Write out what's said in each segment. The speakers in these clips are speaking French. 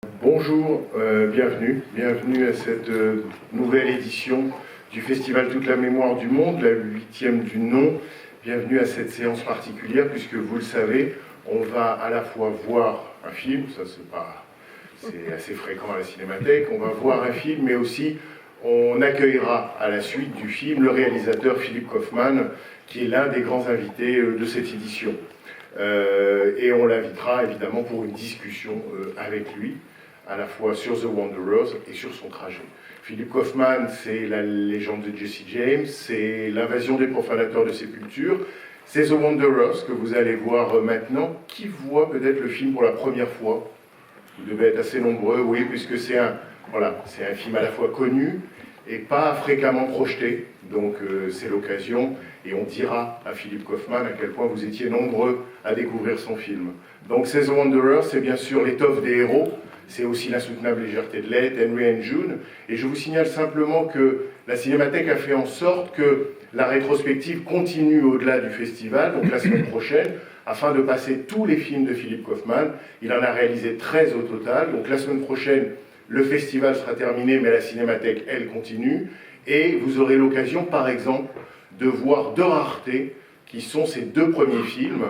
Bonjour, bienvenue à cette nouvelle édition du Festival Toute la mémoire du monde, la 8e du nom. Bienvenue à cette séance particulière, puisque vous le savez, on va à la fois voir un film, ça c'est assez fréquent à la Cinémathèque, on va voir un film, mais aussi on accueillera à la suite du film le réalisateur Philip Kaufman, qui est l'un des grands invités de cette édition. Et on l'invitera évidemment pour une discussion avec lui, à la fois sur The Wanderers et sur son trajet. Philip Kaufman, c'est la légende de Jesse James, c'est l'invasion des profanateurs de sépulture, c'est The Wanderers que vous allez voir maintenant. Qui voit peut-être le film pour la première fois? Vous devez être assez nombreux, oui, puisque c'est un film à la fois connu et pas fréquemment projeté, donc c'est l'occasion, et on dira à Philip Kaufman à quel point vous étiez nombreux à découvrir son film. Donc c'est The Wanderers, c'est bien sûr l'étoffe des héros, c'est aussi l'insoutenable légèreté de l'être, Henry and June, et je vous signale simplement que la Cinémathèque a fait en sorte que la rétrospective continue au-delà du festival, donc la semaine prochaine, afin de passer tous les films de Philip Kaufman. Il en a réalisé 13 au total, donc la semaine prochaine, le festival sera terminé, mais la Cinémathèque, elle, continue, et vous aurez l'occasion, par exemple, de voir deux raretés, qui sont ces deux premiers films,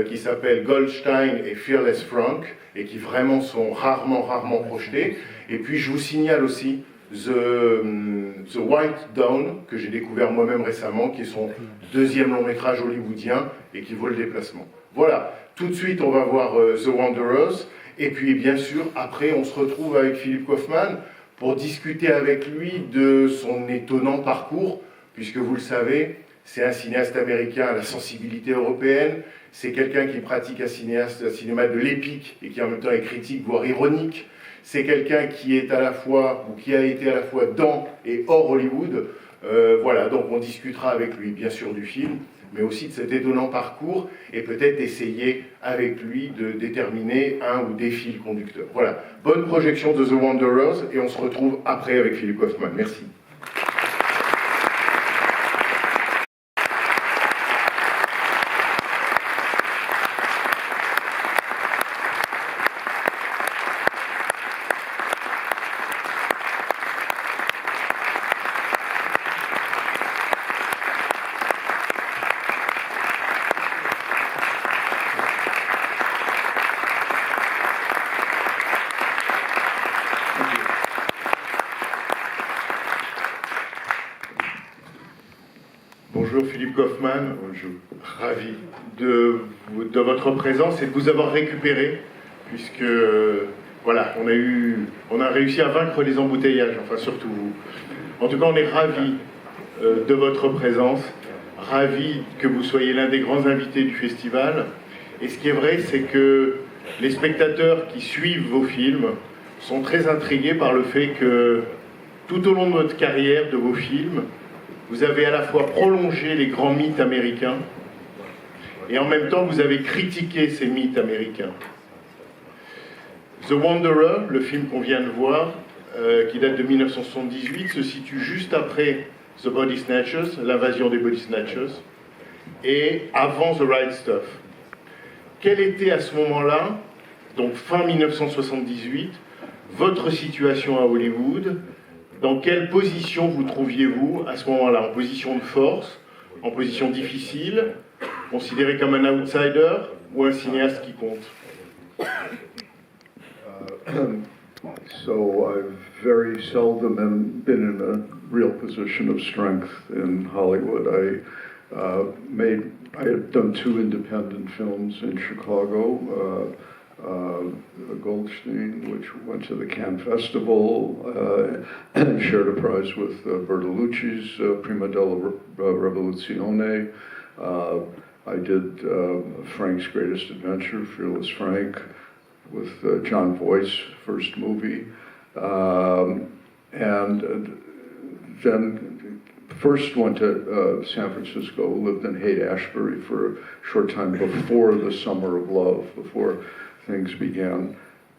qui s'appellent Goldstein et Fearless Frank, et qui vraiment sont rarement projetés. Et puis je vous signale aussi The White Dawn, que j'ai découvert moi-même récemment, qui est son deuxième long métrage hollywoodien, et qui vaut le déplacement. Voilà, tout de suite on va voir The Wanderers, et puis bien sûr, après on se retrouve avec Philip Kaufman, pour discuter avec lui de son étonnant parcours, puisque vous le savez, c'est un cinéaste américain à la sensibilité européenne, c'est quelqu'un qui pratique un cinéma de l'épique et qui en même temps est critique, voire ironique. C'est quelqu'un qui est à la fois, ou qui a été à la fois dans et hors Hollywood. Voilà, donc on discutera avec lui bien sûr du film, mais aussi de cet étonnant parcours, et peut-être essayer avec lui de déterminer un ou des fils conducteurs. Voilà, bonne projection de The Wanderers, et on se retrouve après avec Philip Kaufman. Merci. Bonjour Philip Kaufman, je suis ravi de votre présence et de vous avoir récupéré, puisque voilà, on a réussi à vaincre les embouteillages, enfin surtout vous. En tout cas, on est ravi de votre présence, ravi que vous soyez l'un des grands invités du festival. Et ce qui est vrai, c'est que les spectateurs qui suivent vos films sont très intrigués par le fait que tout au long de votre carrière, de vos films, vous avez à la fois prolongé les grands mythes américains et en même temps vous avez critiqué ces mythes américains. The Wanderer, le film qu'on vient de voir, qui date de 1978, se situe juste après The Body Snatchers, l'invasion des Body Snatchers, et avant The Right Stuff. Quelle était à ce moment-là, donc fin 1978, votre situation à Hollywood? Dans quelle position vous trouviez-vous à ce moment-là? En position de force, en position difficile, considéré comme un outsider ou un cinéaste qui compte? So I've very seldom been in a real position of strength in Hollywood. I had done 2 independent films in Chicago. Goldstein, which went to the Cannes Festival, and shared a prize with Bertolucci's Prima della Rivoluzione. I did Frank's Greatest Adventure, Fearless Frank, with John Voight's first movie. And then first went to San Francisco, lived in Haight-Ashbury for a short time before the Summer of Love, before things began.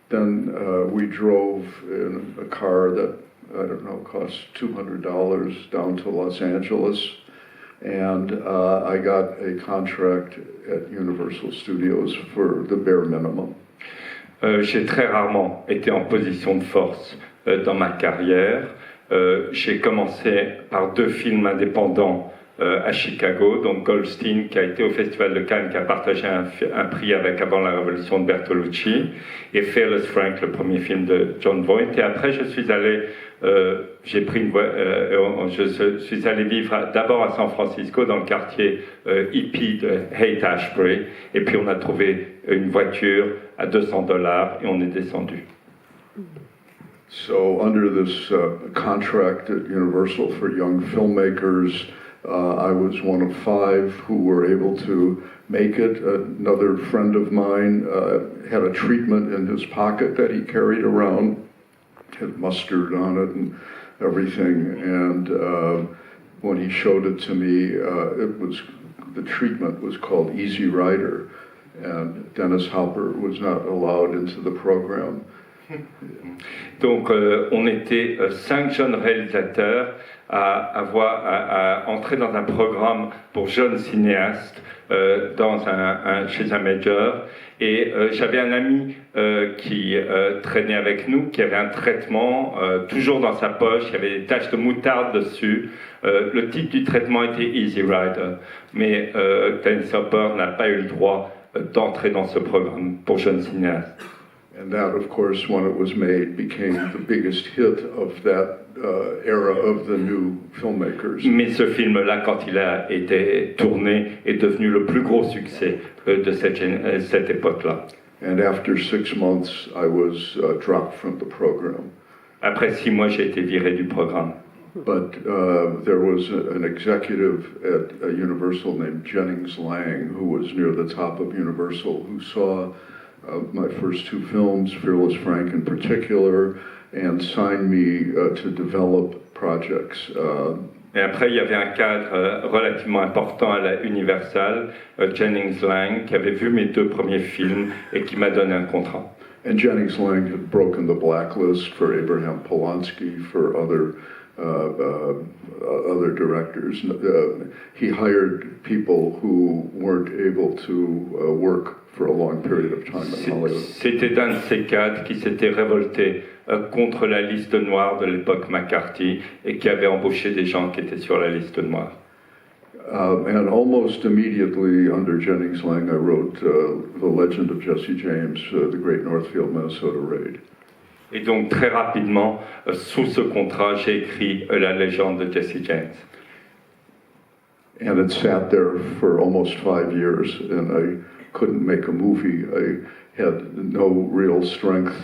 Then we drove in a car that, I don't know, cost $200 down to Los Angeles. And I got a contract at Universal Studios for the bare minimum. J'ai très rarement été en position de force dans ma carrière. J'ai commencé par 2 films indépendants à Chicago, donc Goldstein qui a été au Festival de Cannes, qui a partagé un prix avec Avant la Révolution de Bertolucci, et Fearless Frank, le premier film de John Voight. Et après, je suis allé vivre d'abord à San Francisco, dans le quartier hippie de Haight-Ashbury, et puis on a trouvé une voiture à $200 et on est descendu. So under this contract at Universal for young filmmakers, I was one of 5 who were able to make it. Another friend of mine had a treatment in his pocket that he carried around, had mustard on it and everything. And when he showed it to me, the treatment was called Easy Rider, and Dennis Hopper was not allowed into the program. Donc on était 5 jeunes réalisateurs à entrer dans un programme pour jeunes cinéastes chez un major, et j'avais un ami qui traînait avec nous, qui avait un traitement toujours dans sa poche, il y avait des taches de moutarde dessus. Le titre du traitement était Easy Rider, mais Dennis Hopper n'a pas eu le droit d'entrer dans ce programme pour jeunes cinéastes. And that, of course, when it was made, became the biggest hit of that era of the new filmmakers. Mais ce film-là, quand il a été tourné, est devenu le plus gros succès de cette époque-là. And after 6 months, I was dropped from the program. Après 6 mois, j'ai été viré du programme. But there was an executive at Universal named Jennings Lang, who was near the top of Universal, who saw my first 2 films, Fearless Frank in particular, and signed me to develop projects. Et après, il y avait un cadre relativement important à la Universal, Jennings Lang, qui avait vu mes 2 premiers films et qui m'a donné un contrat. And Jennings Lang had broken the blacklist for Abraham Polanski, for other directors. He hired people who weren't able to work for a long period of time in Hollywood. C'était un de ces cadres qui s'était révolté contre la liste noire de l'époque McCarthy et qui avait embauché des gens qui étaient sur la liste noire. And almost immediately under Jennings Lang, I wrote The Legend of Jesse James, The Great Northfield, Minnesota Raid. Et donc très rapidement, sous ce contrat, j'ai écrit La légende de Jesse James. And it sat there for almost 5 years, and I couldn't make a movie. I had no real strength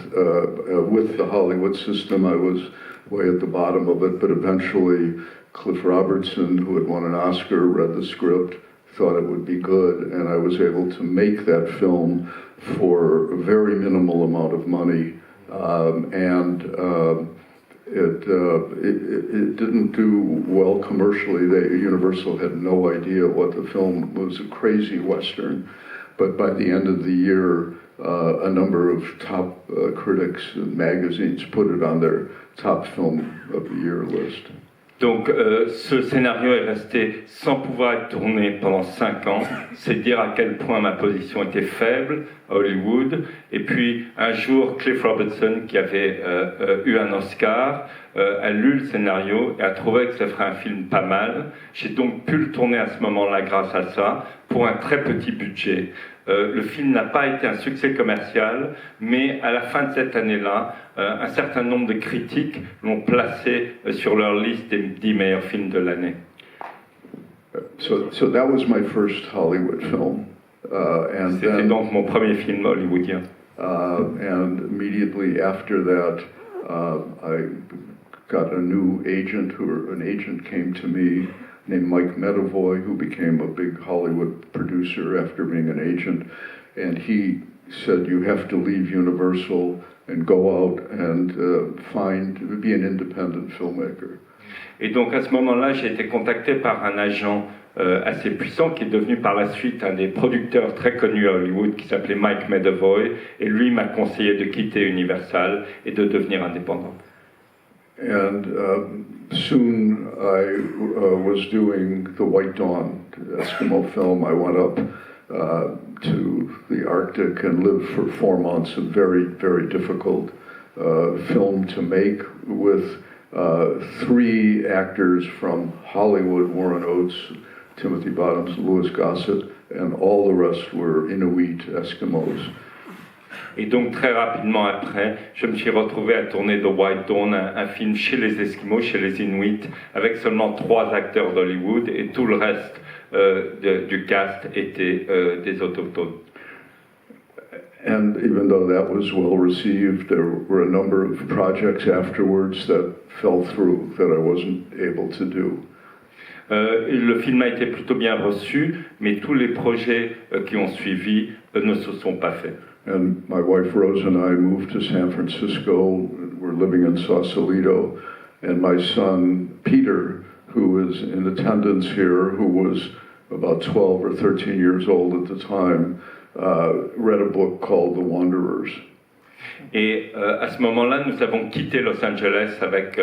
with the Hollywood system. I was way at the bottom of it, but eventually Cliff Robertson, who had won an Oscar, read the script, thought it would be good, and I was able to make that film for a very minimal amount of money. It didn't do well commercially. Universal had no idea what the film was, a crazy Western. But by the end of the year, a number of top critics and magazines put it on their top film of the year list. Donc ce scénario est resté sans pouvoir être tourné pendant 5 ans. C'est dire à quel point ma position était faible à Hollywood. Et puis un jour, Cliff Robertson, qui avait eu un Oscar, a lu le scénario et a trouvé que ça ferait un film pas mal. J'ai donc pu le tourner à ce moment-là grâce à ça, pour un très petit budget. Le film n'a pas été un succès commercial, mais à la fin de cette année-là, un certain nombre de critiques l'ont placé sur leur liste des 10 meilleurs films de l'année. So that was my first Hollywood film. C'était donc mon premier film hollywoodien. And immediately after that, I got a new agent, an agent came to me named Mike Medavoy, who became a big Hollywood producer after being an agent, and he said, you have to leave Universal and go out and be an independent filmmaker. Et donc à ce moment-là, j'ai été contacté par un agent assez puissant qui est devenu par la suite un des producteurs très connus à Hollywood qui s'appelait Mike Medavoy, et lui m'a conseillé de quitter Universal et de devenir indépendant. And soon I was doing the White Dawn Eskimo film. I went up to the Arctic and live for 4 months, a very, very difficult film to make with 3 actors from Hollywood, Warren Oates, Timothy Bottoms, Louis Gossett, and all the rest were Inuit Eskimos. Et donc très rapidement après, je me suis retrouvé à tourner The White Dawn, un film chez les Esquimaux, chez les Inuits, avec seulement 3 acteurs d'Hollywood et tout le reste du cast était des autochtones. And even though that was well received, there were a number of projects afterwards that fell through that I wasn't able to do. Le film a été plutôt bien reçu, mais tous les projets qui ont suivi ne se sont pas faits. And my wife Rose and I moved to San Francisco. We're living in Sausalito, and my son Peter, who is in attendance here, who was about 12 or 13 years old at the time, read a book called The Wanderers. Et à ce moment-là, nous avons quitté Los Angeles avec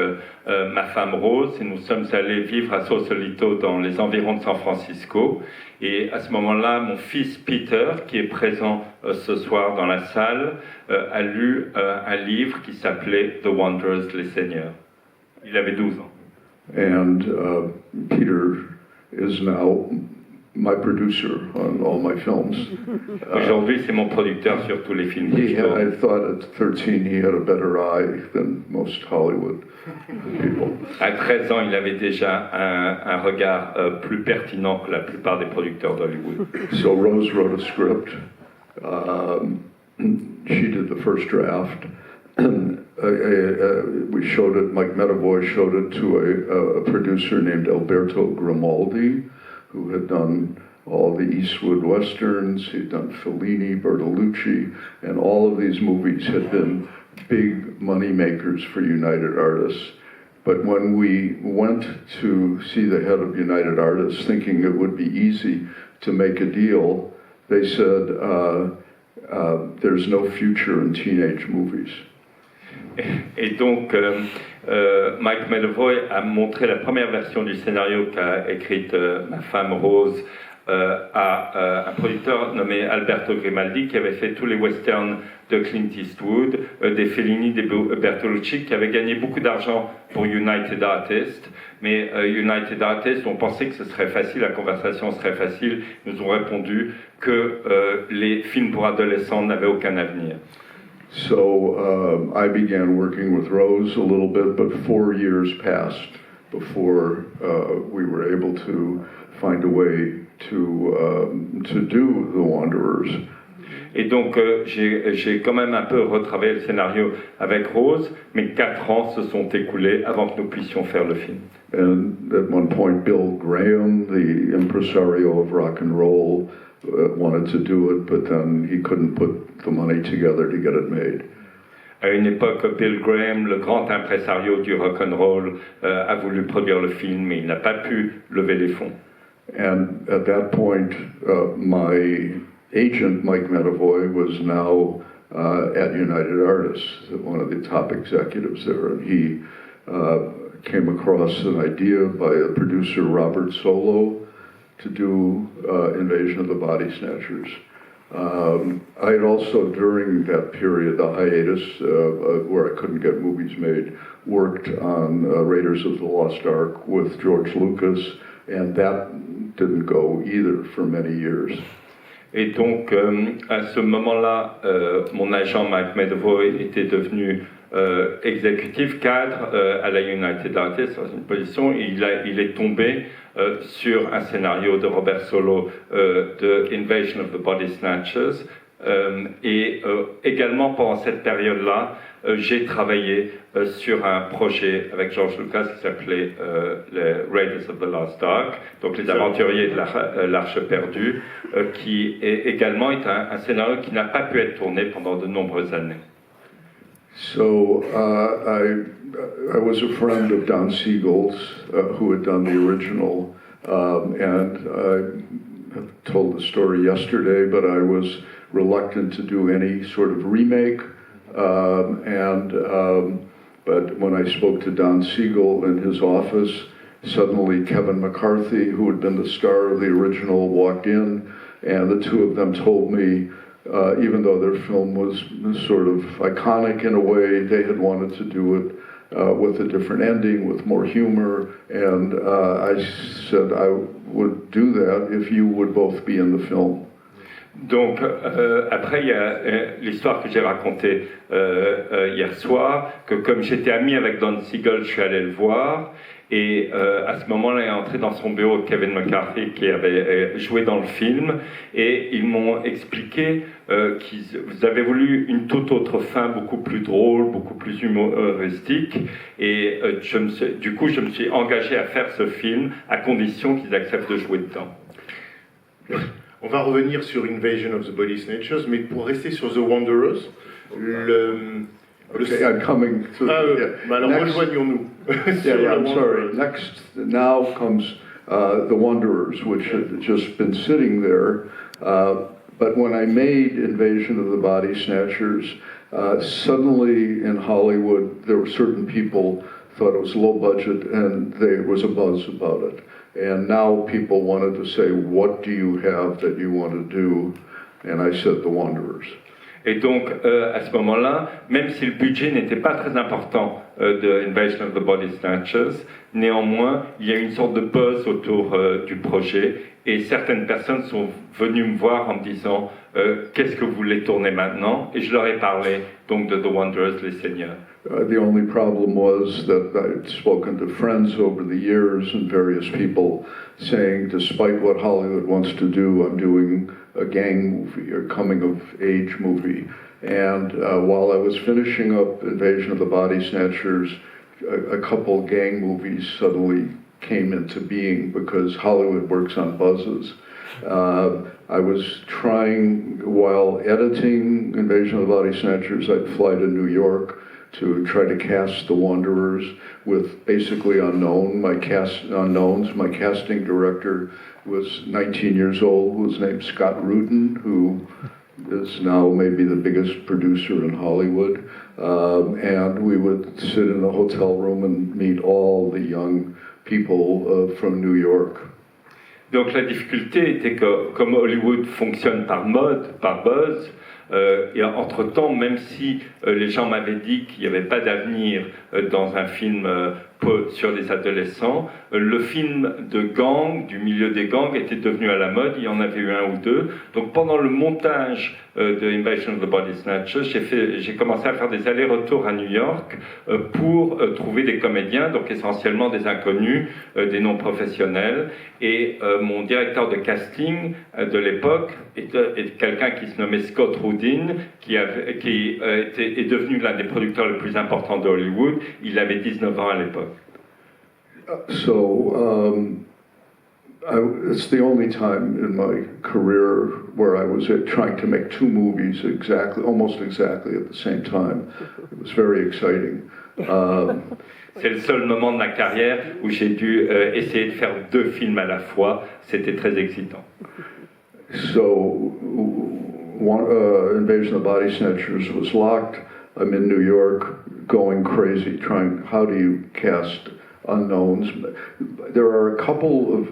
ma femme Rose et nous sommes allés vivre à Sausalito dans les environs de San Francisco. Et à ce moment-là, mon fils Peter, qui est présent ce soir dans la salle, a lu un livre qui s'appelait The Wanderers, les Seigneurs. Il avait 12 ans. And Peter is now my producer on all my films. Aujourd'hui, c'est mon producteur sur tous les films. I thought at 13 he had a better eye than most Hollywood people. À 13 ans, il avait déjà un regard plus pertinent que la plupart des producteurs d'Hollywood. So Rose wrote a script. She did the first draft. We showed it, Mike Medavoy showed it to a producer named Alberto Grimaldi, who had done all the Eastwood Westerns. He'd done Fellini, Bertolucci, and all of these movies had been big money makers for United Artists. But when we went to see the head of United Artists, thinking it would be easy to make a deal, they said, there's no future in teenage movies. Et donc, Mike Medavoy a montré la première version du scénario qu'a écrite ma femme Rose à un producteur nommé Alberto Grimaldi qui avait fait tous les westerns de Clint Eastwood, des Fellini, des Bertolucci, qui avait gagné beaucoup d'argent pour United Artists. Mais United Artists ont pensé que ce serait facile, la conversation serait facile. Ils nous ont répondu que les films pour adolescents n'avaient aucun avenir. So I began working with Rose a little bit, but 4 years passed before we were able to find a way to do The Wanderers. Et donc j'ai quand même un peu retravaillé le scénario avec Rose, mais 4 ans se sont écoulés avant que nous puissions faire le film. And at one point, Bill Graham, the impresario of rock and roll, wanted to do it, but then he couldn't put the money together to get it made. À une époque, Bill Graham, le grand impresario du rock and roll, a voulu produire le film, mais il n'a pas pu lever les fonds. And at that point, my agent, Mike Medavoy, was now at United Artists, one of the top executives there, and he came across an idea by a producer, Robert Solo, to do Invasion of the Body Snatchers. I had also, during that period, the hiatus where I couldn't get movies made, worked on Raiders of the Lost Ark with George Lucas, and that didn't go either for many years. Et donc, à ce moment-là, mon agent Mike Medavoy était devenu exécutif cadre à la United Artists, dans une position, et il est tombé sur un scénario de Robert Solo de Invasion of the Body Snatchers. Et également pendant cette période-là, j'ai travaillé sur un projet avec George Lucas qui s'appelait les Raiders of the Lost Ark, donc les aventuriers de l'Arche perdue, qui également est un scénario qui n'a pas pu être tourné pendant de nombreuses années. So I was a friend of Don Siegel's, who had done the original, and I told the story yesterday, but I was reluctant to do any sort of remake. But when I spoke to Don Siegel in his office, suddenly Kevin McCarthy, who had been the star of the original, walked in And the two of them told me, even though their film was sort of iconic in a way, they had wanted to do it with a different ending, with more humor, and I said I would do that if you would both be in the film. Donc après il y a l'histoire que j'ai racontée hier soir, que comme j'étais ami avec Don Siegel, je suis allé le voir, et à ce moment-là il est entré dans son bureau Kevin McCarthy qui avait joué dans le film, et ils m'ont expliqué qu'ils avaient voulu une toute autre fin, beaucoup plus drôle, beaucoup plus humoristique, et du coup je me suis engagé à faire ce film à condition qu'ils acceptent de jouer dedans. On va revenir sur Invasion of the Body Snatchers, mais pour rester sur The Wanderers, Okay, I'm coming to. Alors rejoignons-nous. I'm sorry. Next, now comes The Wanderers, which had just been sitting there. But when I made Invasion of the Body Snatchers, suddenly in Hollywood, there were certain people thought it was low budget, and there was a buzz about it. And now people wanted to say, what do you have that you want to do? And I said, The Wanderers. Et donc, à ce moment-là, même si le budget n'était pas très important de Invasion of the Body Snatchers, néanmoins, il y a une sorte de buzz autour du projet, et certaines personnes sont venues me voir en me disant qu'est-ce que vous voulez tourner maintenant, et je leur ai parlé donc de The Wanderers, les Seigneurs. The only problem was that I'd spoken to friends over the years and various people saying, despite what Hollywood wants to do, I'm doing a gang movie or coming-of-age movie. And while I was finishing up Invasion of the Body Snatchers, a couple gang movies suddenly came into being because Hollywood works on buzzes. I was trying, while editing Invasion of the Body Snatchers, I'd fly to New York to try to cast The Wanderers with basically unknowns. My casting director was 19 years old, was named Scott Rudin, who is now maybe the biggest producer in Hollywood. And we would sit in a hotel room and meet all the young people from New York. Donc la difficulté était que, comme Hollywood fonctionne par mode, par buzz, et entre-temps, même si les gens m'avaient dit qu'il n'y avait pas d'avenir dans un film sur les adolescents, le film de gang, du milieu des gangs, était devenu à la mode, il y en avait eu un ou deux. Donc pendant le montage de Invasion of the Body Snatchers, j'ai commencé à faire des allers-retours à New York pour trouver des comédiens, donc essentiellement des inconnus, des non-professionnels. Et mon directeur de casting de l'époque est quelqu'un qui se nommait Scott Rudin, qui est devenu l'un des producteurs les plus importants de Hollywood. Il avait 19 ans à l'époque. It's the only time in my career where I was trying to make two movies almost exactly at the same time. It was very exciting. C'est le seul moment de ma carrière où j'ai dû essayer de faire deux films à la fois. C'était très excitant. So, Invasion of the Body Snatchers was locked. I'm in New York, going crazy, trying. How do you cast unknowns? There are a couple of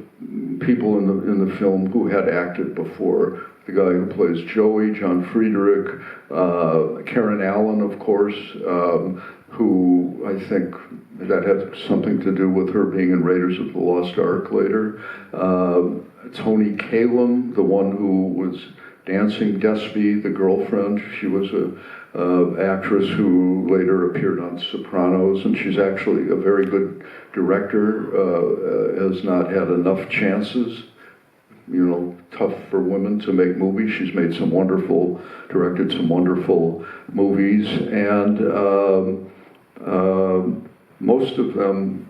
people in the film who had acted before. The guy who plays Joey, John Friedrich, Karen Allen, of course, who I think that had something to do with her being in Raiders of the Lost Ark later. Tony Kalem, the one who was dancing Despy, the girlfriend. She was an actress who later appeared on Sopranos, and she's actually a very good director, has not had enough chances. You know, tough for women to make movies. She's made directed some wonderful movies, and most of them,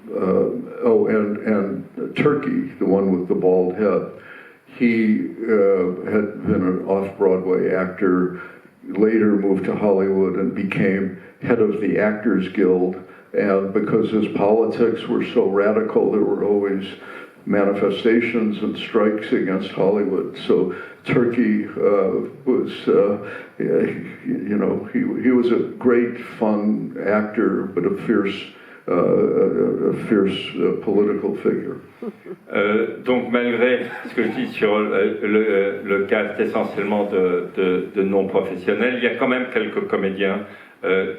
and Turkey, the one with the bald head, he had been an off-Broadway actor, later moved to Hollywood and became head of the Actors Guild, and because his politics were so radical, there were always manifestations and strikes against Hollywood. So Turkey was, he was a great, fun actor, but a fierce a fierce political figure. Donc malgré ce que je dis sur le cast essentiellement de non-professionnels, il y a quand même quelques comédiens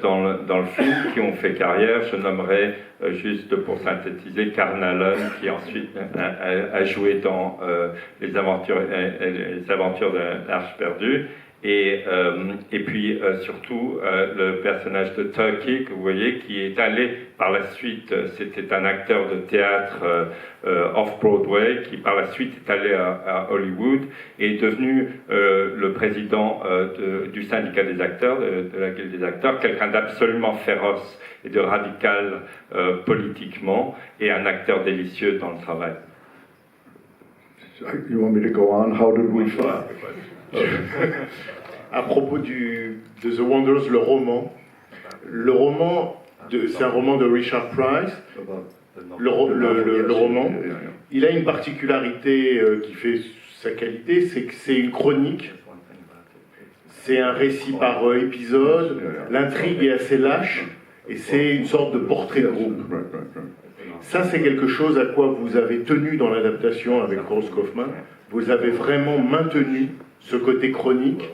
dans le film qui ont fait carrière. Je nommerai juste pour synthétiser Carl Allen qui ensuite a joué dans les aventures de l'Arche perdue. Et puis surtout le personnage de Turkey que vous voyez qui est allé par la suite, c'était un acteur de théâtre off-Broadway qui par la suite est allé à Hollywood et est devenu le président du syndicat des acteurs, de la guilde des acteurs, quelqu'un d'absolument féroce et de radical politiquement et un acteur délicieux dans le travail. You want me to go on? How did we find? À propos de The Wonders, le roman, c'est un roman de Richard Price. Le roman, il a une particularité qui fait sa qualité, c'est que c'est une chronique. C'est un récit par épisode. L'intrigue est assez lâche et c'est une sorte de portrait de groupe. Ça, c'est quelque chose à quoi vous avez tenu dans l'adaptation avec Philip Kaufman. Vous avez vraiment maintenu ce côté chronique.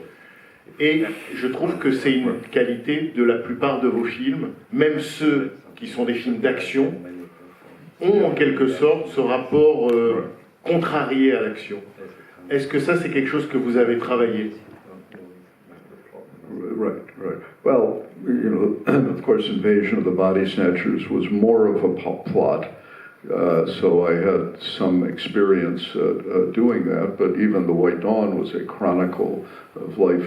Et je trouve que c'est une qualité de la plupart de vos films, même ceux qui sont des films d'action, ont en quelque sorte ce rapport contrarié à l'action. Est-ce que ça, c'est quelque chose que vous avez travaillé? Right. Well, of course, Invasion of the Body Snatchers was more of a plot, so I had some experience doing that. But even The White Dawn was a chronicle of life,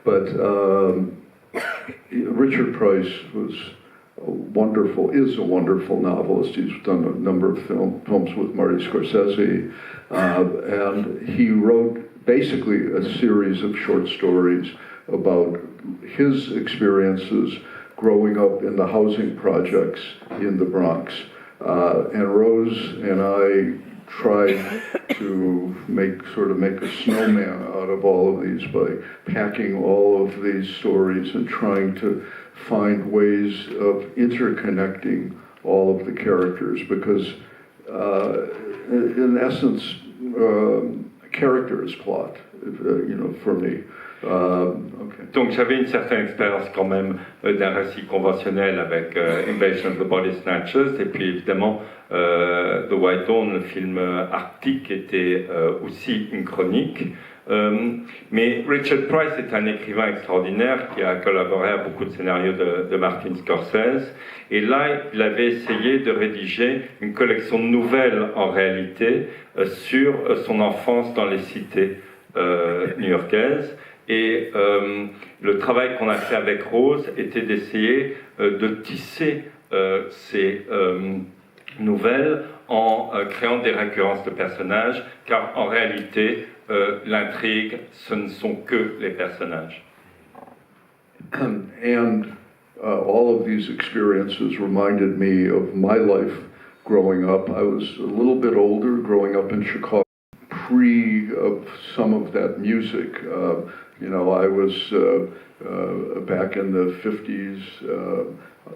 But Richard Price is a wonderful novelist. He's done a number of films with Marty Scorsese, and he wrote basically a series of short stories about his experiences growing up in the housing projects in the Bronx. And Rose and I tried to make a snowman out of all of these by packing all of these stories and trying to find ways of interconnecting all of the characters, because in essence, character is plot, for me. Okay. Donc j'avais une certaine expérience quand même d'un récit conventionnel avec Invasion of the Body Snatchers, et puis évidemment The White Dawn, le film arctique, était aussi une chronique. Mais Richard Price est un écrivain extraordinaire qui a collaboré à beaucoup de scénarios de Martin Scorsese, et là il avait essayé de rédiger une collection de nouvelles en réalité sur son enfance dans les cités new-yorkaises. Et le travail qu'on a fait avec Rose était d'essayer de tisser ces nouvelles en créant des récurrences de personnages, car en réalité, l'intrigue, ce ne sont que les personnages. And all of these experiences reminded me of my life growing up. I was a little bit older growing up in Chicago, pre of some of that music. I was back in the 50s,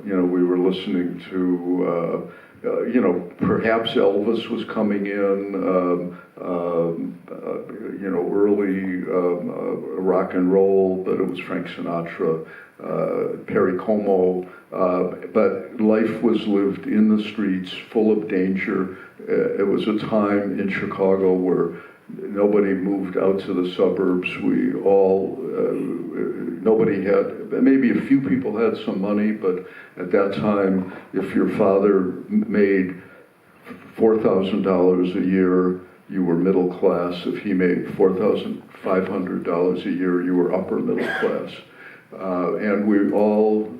we were listening to, perhaps Elvis was coming in, early rock and roll, but it was Frank Sinatra, Perry Como, but life was lived in the streets, full of danger. It was a time in Chicago where nobody moved out to the suburbs. Nobody had, maybe a few people had some money, but at that time, if your father made $4,000 a year, you were middle class. If he made $4,500 a year, you were upper middle class. And we all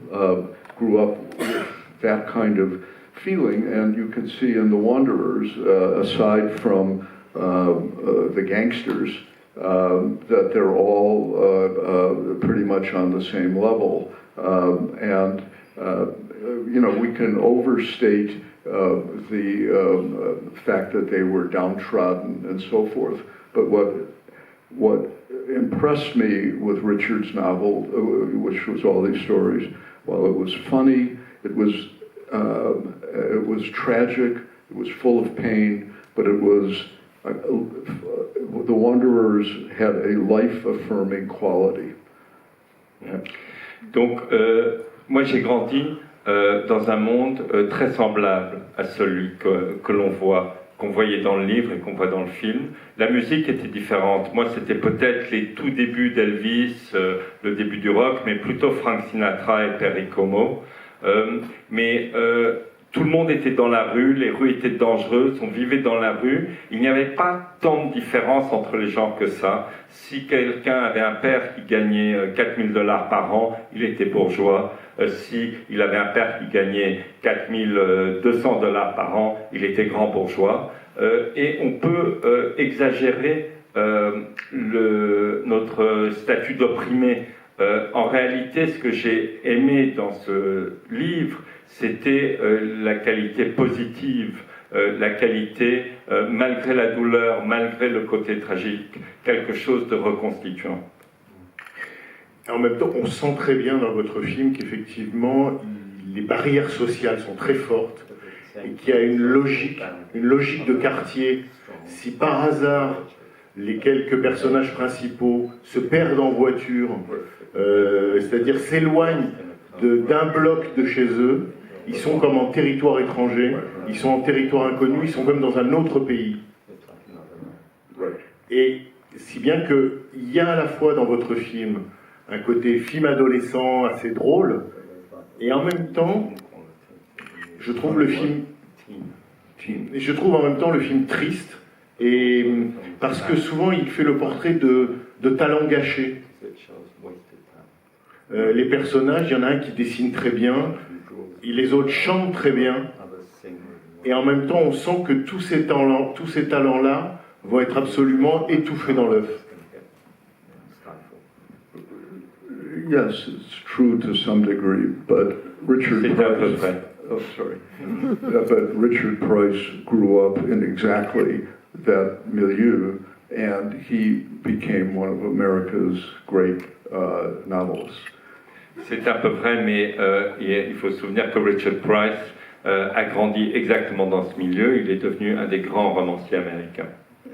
grew up with that kind of feeling, and you can see in The Wanderers, aside from the gangsters, that they're all pretty much on the same level. We can overstate the fact that they were downtrodden and so forth. But what impressed me with Richard's novel, which was all these stories, While it was funny, it was tragic, it was full of pain, but it was, The Wanderers had a life-affirming quality. Yeah. Donc, moi j'ai grandi dans un monde très semblable à celui que l'on voit, qu'on voyait dans le livre et qu'on voit dans le film. La musique était différente. Moi, c'était peut-être les tout débuts d'Elvis, le début du rock, mais plutôt Frank Sinatra et Perry Como. Mais tout le monde était dans la rue, les rues étaient dangereuses, on vivait dans la rue. Il n'y avait pas tant de différence entre les gens que ça. Si quelqu'un avait un père qui gagnait $4 000 par an, il était bourgeois. Si il avait un père qui gagnait $4 200 par an, il était grand bourgeois. Et on peut exagérer notre statut d'opprimé. En réalité, ce que j'ai aimé dans ce livre, c'était la qualité positive, la qualité, malgré la douleur, malgré le côté tragique, quelque chose de reconstituant. En même temps, on sent très bien dans votre film qu'effectivement, les barrières sociales sont très fortes et qu'il y a une logique de quartier. Si par hasard, les quelques personnages principaux se perdent en voiture, c'est-à-dire s'éloignent d'un bloc de chez eux, ils sont comme en territoire étranger, ils sont en territoire inconnu, ils sont comme dans un autre pays. Et si bien qu'il y a à la fois dans votre film un côté film adolescent assez drôle, et en même temps, je trouve en même temps le film triste, et parce que souvent il fait le portrait de talents gâchés. Les personnages, il y en a un qui dessine très bien, et les autres chantent très bien, et en même temps on sent que tous ces talents-là vont être absolument étouffés dans l'œuf. Yes, it's true to some degree, but Richard Price. Oh, sorry. But Richard Price grew up in exactly that milieu, and he became one of America's great novelists. C'est un peu vrai, mais il faut se souvenir que Richard Price a grandi exactement dans ce milieu. Il est devenu un des grands romanciers américains.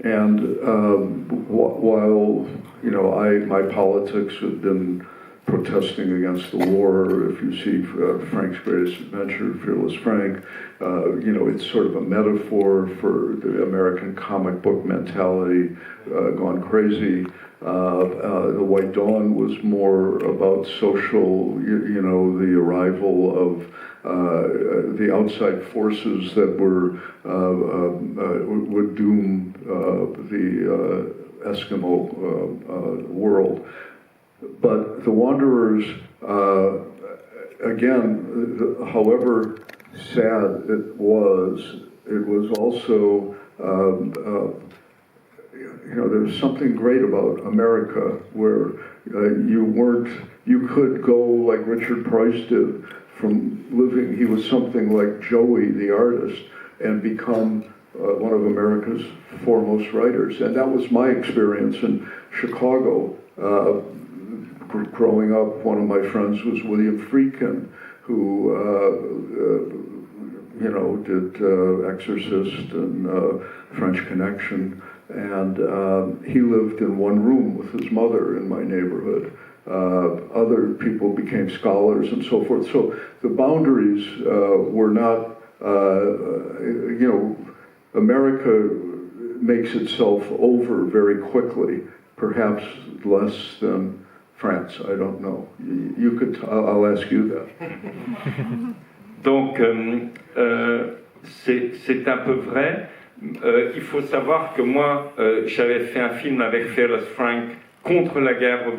And while my politics have been protesting against the war, if you see Frank's Greatest Adventure, Fearless Frank, it's sort of a metaphor for the American comic book mentality gone crazy. The White Dawn was more about social, the arrival of the outside forces that would doom the Eskimo world. But The Wanderers, again, however sad it was also, there's something great about America where you could go like Richard Price did from living, he was something like Joey the artist, and become one of America's foremost writers. And that was my experience in Chicago. Growing up, one of my friends was William Friedkin, who did Exorcist and French Connection, and he lived in one room with his mother in my neighborhood. Other people became scholars and so forth. So the boundaries were not, America makes itself over very quickly, perhaps less than France, I don't know. I'll ask you that. Donc, c'est un peu vrai. Il faut savoir que moi, j'avais fait un film avec Fearless Frank contre la guerre au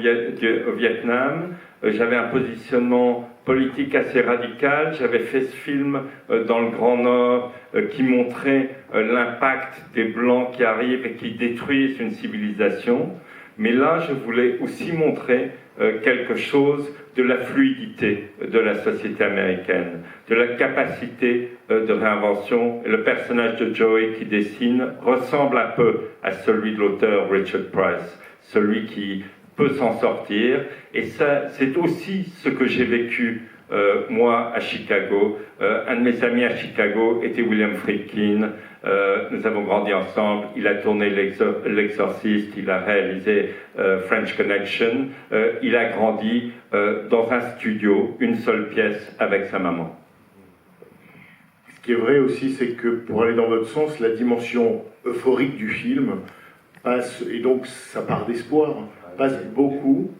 Vietnam. J'avais un positionnement politique assez radical. J'avais fait ce film dans le Grand Nord qui montrait l'impact des Blancs qui arrivent et qui détruisent une civilisation. Mais là, je voulais aussi montrer quelque chose de la fluidité de la société américaine, de la capacité de réinvention. Et le personnage de Joey qui dessine ressemble un peu à celui de l'auteur Richard Price, celui qui peut s'en sortir. Et ça, c'est aussi ce que j'ai vécu moi à Chicago. Un de mes amis à Chicago était William Friedkin. Nous avons grandi ensemble. Il a tourné L'Exorciste, il a réalisé French Connection. Il a grandi dans un studio, une seule pièce avec sa maman. Ce qui est vrai aussi, c'est que pour aller dans votre sens, la dimension euphorique du film passe, et donc ça part d'espoir, passe beaucoup.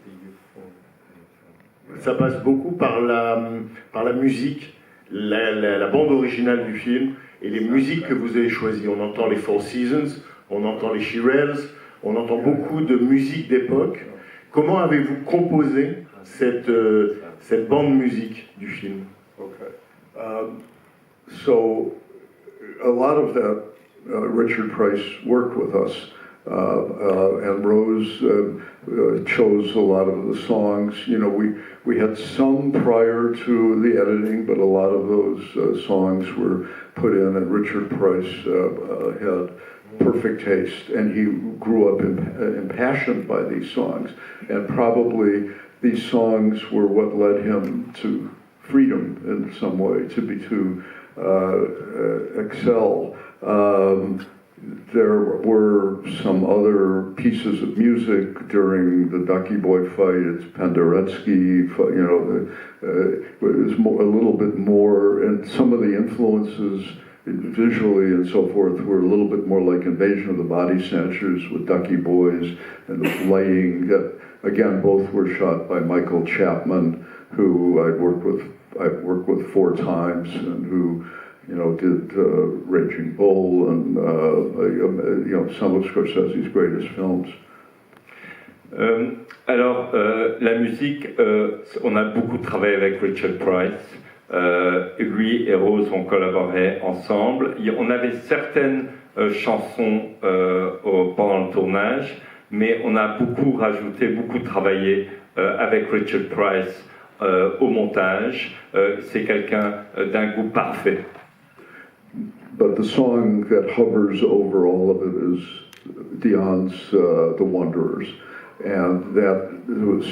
Ça passe beaucoup par la musique, la bande originale du film et les musiques que vous avez choisies. On entend les Four Seasons, on entend les Shirelles, on entend beaucoup de musique d'époque. Comment avez-vous composé cette bande musique du film? Okay. So a lot of that, Richard Price worked with us. And Rose chose a lot of the songs. You know, we had some prior to the editing, but a lot of those songs were put in, and Richard Price had perfect taste, and he grew up impassioned by these songs. And probably these songs were what led him to freedom in some way, to excel. There were some other pieces of music during the Ducky Boy fight. It's Penderecki, you know, it was a little bit more, and some of the influences visually and so forth were a little bit more like Invasion of the Body Snatchers with Ducky Boys and the lighting. Again, both were shot by Michael Chapman, who I've worked with 4 times, and who, you know, did Raging Bull and, you know, some of Scorsese's greatest films. Alors, la musique, on a beaucoup travaillé avec Richard Price. Lui et Rose ont collaboré ensemble. On avait certaines chansons pendant le tournage, mais on a beaucoup rajouté, beaucoup travaillé avec Richard Price au montage. C'est quelqu'un d'un goût parfait. But the song that hovers over all of it is Dion's The Wanderers. And that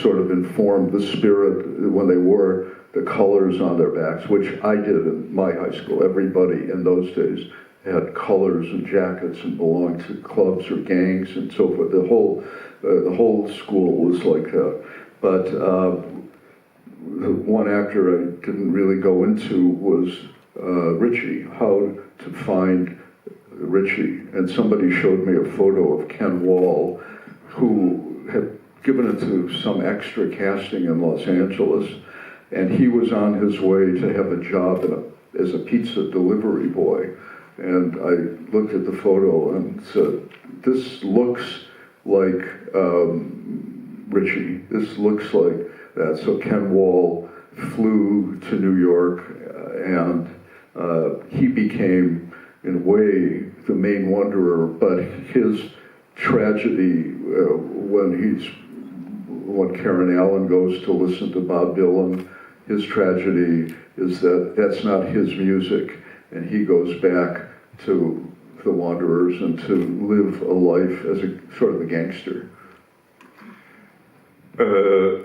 sort of informed the spirit when they wore the colors on their backs, which I did in my high school. Everybody in those days had colors and jackets and belonged to clubs or gangs and so forth. The whole school was like that. But the one actor I didn't really go into was Richie, how to find Richie. And somebody showed me a photo of Ken Wahl, who had given it to some extra casting in Los Angeles, and he was on his way to have a job as a pizza delivery boy. And I looked at the photo and said, this looks like Richie. This looks like that. So Ken Wahl flew to New York, and he became, in a way, the main wanderer, but his tragedy when Karen Allen goes to listen to Bob Dylan, his tragedy is that that's not his music, and he goes back to the Wanderers and to live a life as a sort of a gangster.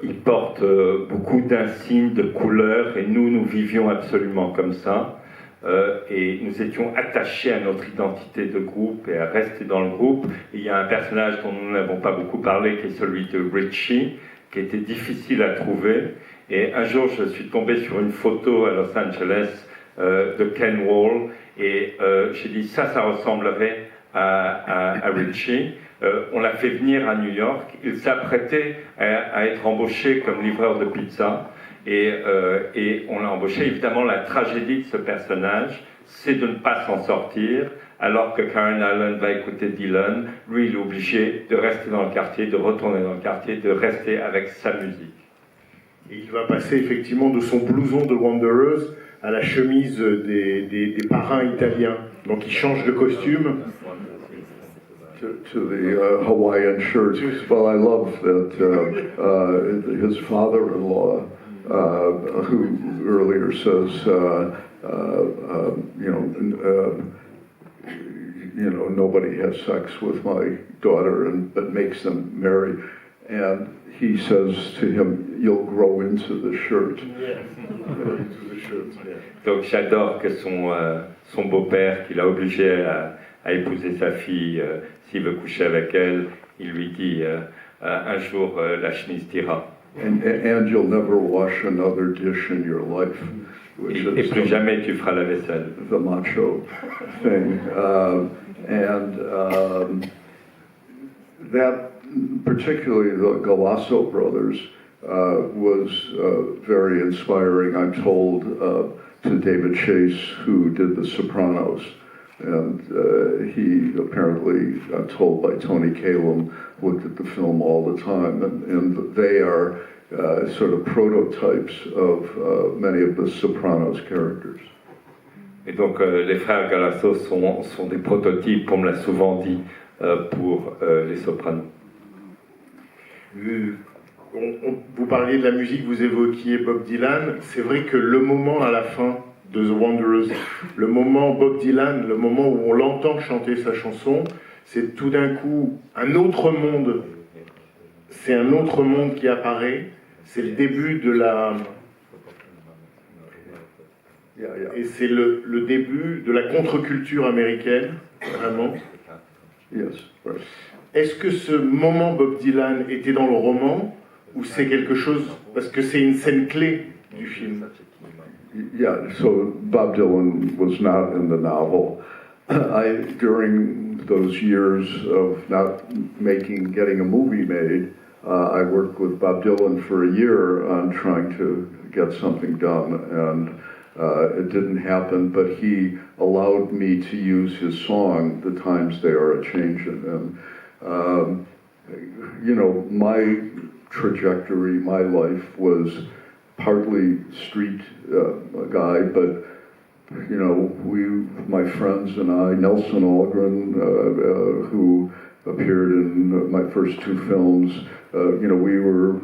Il porte beaucoup d'insignes, de couleurs, et nous vivions absolument comme ça. Et nous étions attachés à notre identité de groupe et à rester dans le groupe. Et il y a un personnage dont nous n'avons pas beaucoup parlé, qui est celui de Richie, qui était difficile à trouver. Et un jour, je suis tombé sur une photo à Los Angeles de Ken Wahl, et j'ai dit ça ressemblerait à Richie. On l'a fait venir à New York. Il s'apprêtait à être embauché comme livreur de pizza. Et on l'a embauché. Évidemment, la tragédie de ce personnage, c'est de ne pas s'en sortir, alors que Karen Allen va écouter Dylan. Lui, il est obligé de rester dans le quartier, de retourner dans le quartier, de rester avec sa musique. Et il va passer effectivement de son blouson de Wanderers à la chemise des parrains italiens. Donc il change de costume. To the Hawaiian shirt. Well, I love that his father-in-law, who earlier says, nobody has sex with my daughter, but makes them marry. And he says to him, you'll grow into the shirt. Donc j'adore que son beau-père, qui l'a obligé à épouser sa fille, s'il veut coucher avec elle, il lui dit un jour la chemise t'ira. And you'll never wash another dish in your life. Et plus jamais tu feras la vaisselle. The macho thing. That, particularly the Galasso brothers, was very inspiring, I'm told, to David Chase, who did The Sopranos. And he apparently, I'm told by Tony Kalem, looked at the film all the time. And they are sort of prototypes of many of the Sopranos characters. Et donc les frères Galasso sont des prototypes, on me l'a souvent dit, pour les Sopranos. Vous parliez de la musique, vous évoquiez Bob Dylan. C'est vrai que le moment à la fin de The Wanderers, le moment Bob Dylan, le moment où on l'entend chanter sa chanson, c'est tout d'un coup un autre monde. C'est un autre monde qui apparaît. C'est le début de la... Et c'est le début de la contre-culture américaine, vraiment. Yes, right. Est-ce que ce moment Bob Dylan était dans le roman ou c'est quelque chose, parce que c'est une scène clé du film? Yeah, so Bob Dylan was not in the novel. During those years of not getting a movie made, I worked with Bob Dylan for a year on trying to get something done, and it didn't happen, but he allowed me to use his song, The Times They Are A-Changin. And, you know, my trajectory, my life was partly street guy, but, you know, my friends and I, Nelson Algren, who appeared in my first two films, you know, we were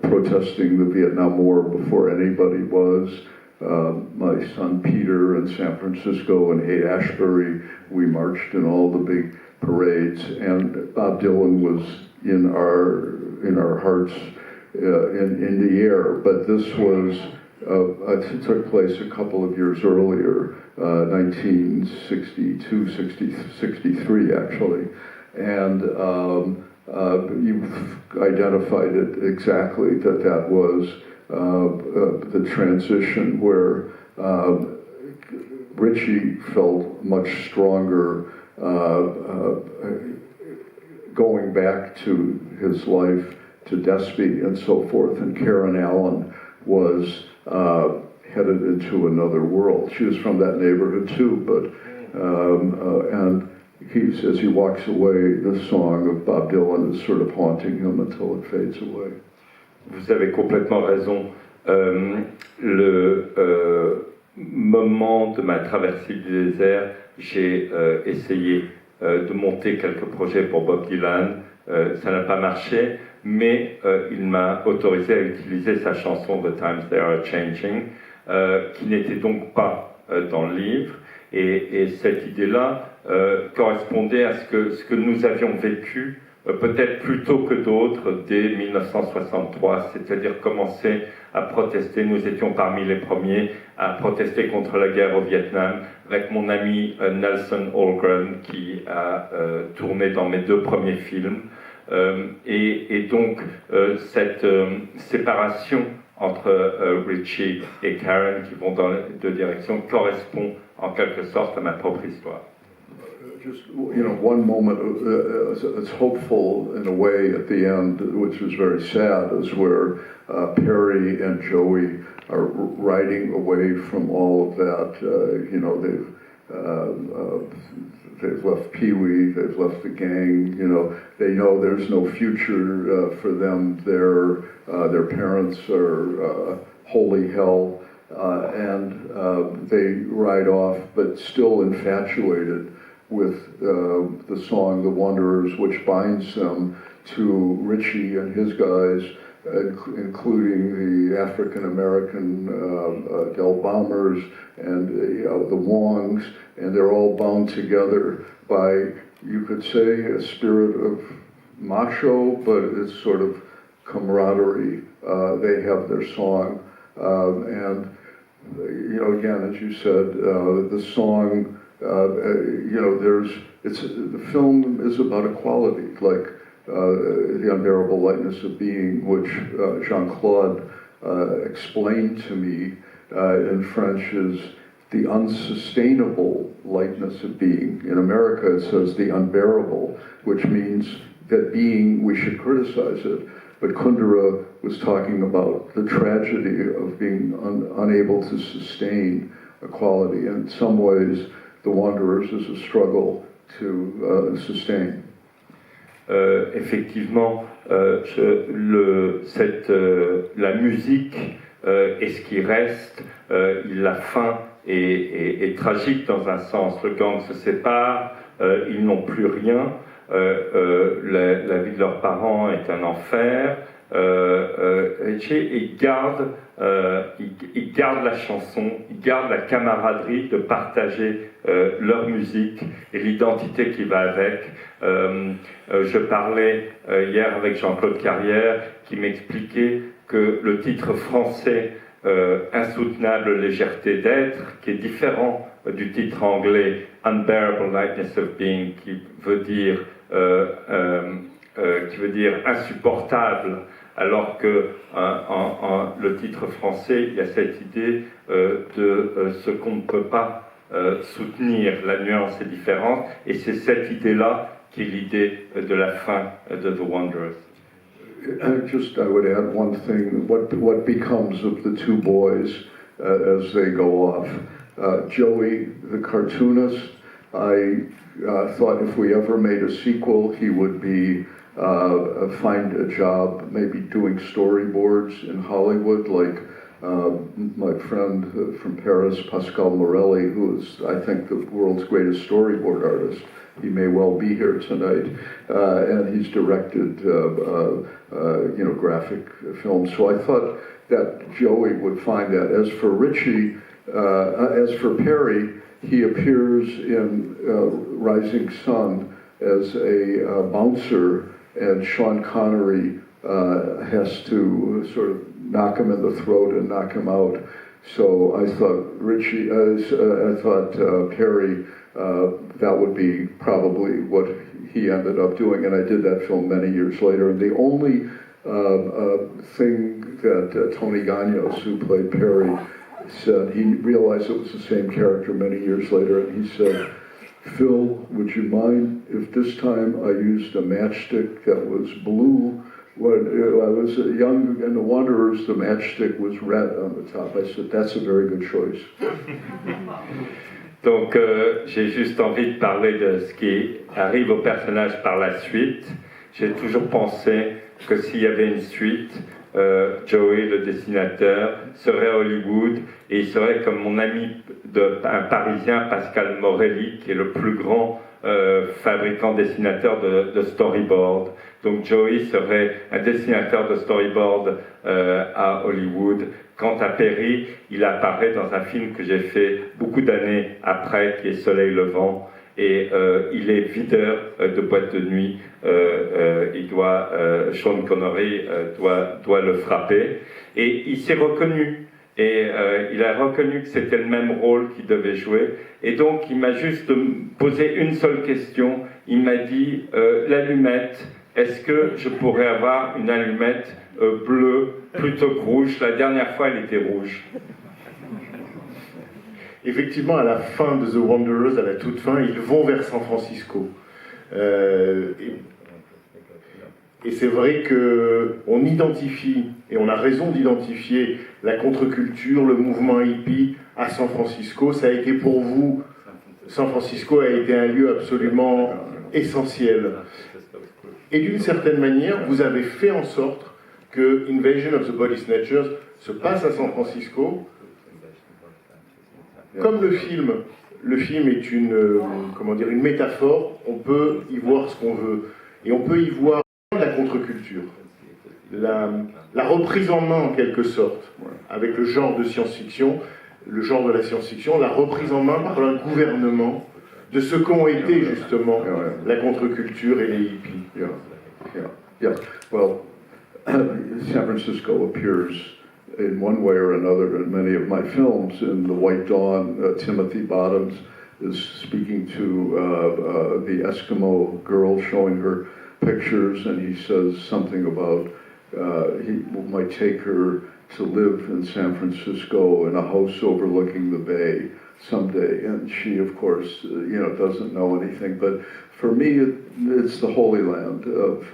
protesting the Vietnam War before anybody was. My son Peter in San Francisco and Haight-Ashbury, we marched in all the big parades, and Bob Dylan was in our hearts, in the air. But this was it took place a couple of years earlier, 1962, 63 actually, and you've identified it exactly that was the transition where Richie felt much stronger going back to his life, to Despy and so forth, and Karen Allen was headed into another world. She was from that neighborhood too, but and as he walks away, the song of Bob Dylan is sort of haunting him until it fades away. Vous avez complètement raison. Le moment de ma traversée du désert, j'ai essayé de monter quelques projets pour Bob Dylan. Ça n'a pas marché, mais il m'a autorisé à utiliser sa chanson The Times They Are A-Changin, qui n'était donc pas dans le livre. Et cette idée-là correspondait à ce que nous avions vécu, peut-être plus tôt que d'autres, dès 1963, c'est-à-dire commencer à protester. Nous étions parmi les premiers à protester contre la guerre au Vietnam, avec mon ami Nelson Algren, qui a tourné dans mes deux premiers films. Et donc, cette séparation entre Richie et Karen, qui vont dans les deux directions, correspond en quelque sorte à ma propre histoire. Just, you know, one moment, it's hopeful in a way at the end, which is very sad, is where Perry and Joey are riding away from all of that. You know, they've left Pee-wee, they've left the gang, you know, they know there's no future for them. Their parents are holy hell, and they ride off, but still infatuated with the song The Wanderers, which binds them to Richie and his guys, including the African-American Del Bombers and the Wongs, and they're all bound together by, you could say, a spirit of macho, but it's sort of camaraderie. They have their song, and you know, again, as you said, the song. You know, the film is about equality, like The Unbearable Lightness of Being, which Jean-Claude explained to me in French is the unsustainable lightness of being. In America, it says the unbearable, which means that being, we should criticize it. But Kundera was talking about the tragedy of being unable to sustain equality. And in some ways, The Wanderers is a struggle to sustain. Effectivement, la musique est ce qui reste. La fin est tragique dans un sens. Le gang se sépare, ils n'ont plus rien. La vie de leurs parents est un enfer. Ils gardent la chanson, ils gardent la camaraderie de partager leur musique et l'identité qui va avec. Je parlais hier avec Jean-Claude Carrière qui m'expliquait que le titre français Insoutenable légèreté d'être, qui est différent du titre anglais Unbearable Lightness of Being, qui veut dire insupportable, alors que le titre français, il y a cette idée de ce qu'on ne peut pas soutenir, la nuance est différente, et c'est cette idée-là qui est l'idée de la fin de The Wanderers. I would add one thing, what becomes of the two boys as they go off. Joey, the cartoonist, I thought if we ever made a sequel, he would be find a job, maybe doing storyboards in Hollywood, like my friend from Paris, Pascal Morelli, who is, I think, the world's greatest storyboard artist. He may well be here tonight, and he's directed, graphic films. So I thought that Joey would find that. As for Richie, as for Perry, he appears in Rising Sun as a bouncer, and Sean Connery has to sort of knock him in the throat and knock him out. So I thought Perry, that would be probably what he ended up doing, and I did that film many years later. And the only thing that Tony Gagnos, who played Perry, said, he realized it was the same character many years later, and he said, "Phil, would you mind if this time I used a matchstick that was blue? When I was young in The Wanderers, the matchstick was red on the top." I said, "That's a very good choice." Donc j'ai juste envie de parler de ce qui arrive au personnage par la suite. J'ai toujours pensé que s'il y avait une suite, Joey, le dessinateur, serait à Hollywood et il serait comme mon ami un Parisien, Pascal Morelli, qui est le plus grand fabricant dessinateur de storyboard. Donc Joey serait un dessinateur de storyboard à Hollywood. Quant à Perry, il apparaît dans un film que j'ai fait beaucoup d'années après, qui est Soleil levant, et il est videur de boîte de nuit. Sean Connery doit le frapper, et il s'est reconnu. Et il a reconnu que c'était le même rôle qu'il devait jouer. Et donc, il m'a juste posé une seule question. Il m'a dit, l'allumette, est-ce que je pourrais avoir une allumette bleue plutôt que rouge? La dernière fois, elle était rouge. Effectivement, à la fin de The Wanderers, à la toute fin, ils vont vers San Francisco. Et c'est vrai qu'on identifie, et on a raison d'identifier la contre-culture, le mouvement hippie à San Francisco. Ça a été pour vous, San Francisco a été un lieu absolument essentiel. Et d'une certaine manière, vous avez fait en sorte que Invasion of the Body Snatchers se passe à San Francisco. Comme le film est une métaphore, on peut y voir ce qu'on veut. Et on peut y voir la contre-culture, la reprise en main en quelque sorte, avec le genre de science-fiction, le genre de la science-fiction, la reprise en main par un gouvernement de ce qu'ont été justement la contre-culture et les hippies. Yeah. Well, San Francisco appears in one way or another in many of my films. In The White Dawn, Timothy Bottoms is speaking to the Eskimo girl, showing her pictures, and he says something about he might take her to live in San Francisco in a house overlooking the bay someday, and she, of course, doesn't know anything. But for me, it's the Holy Land of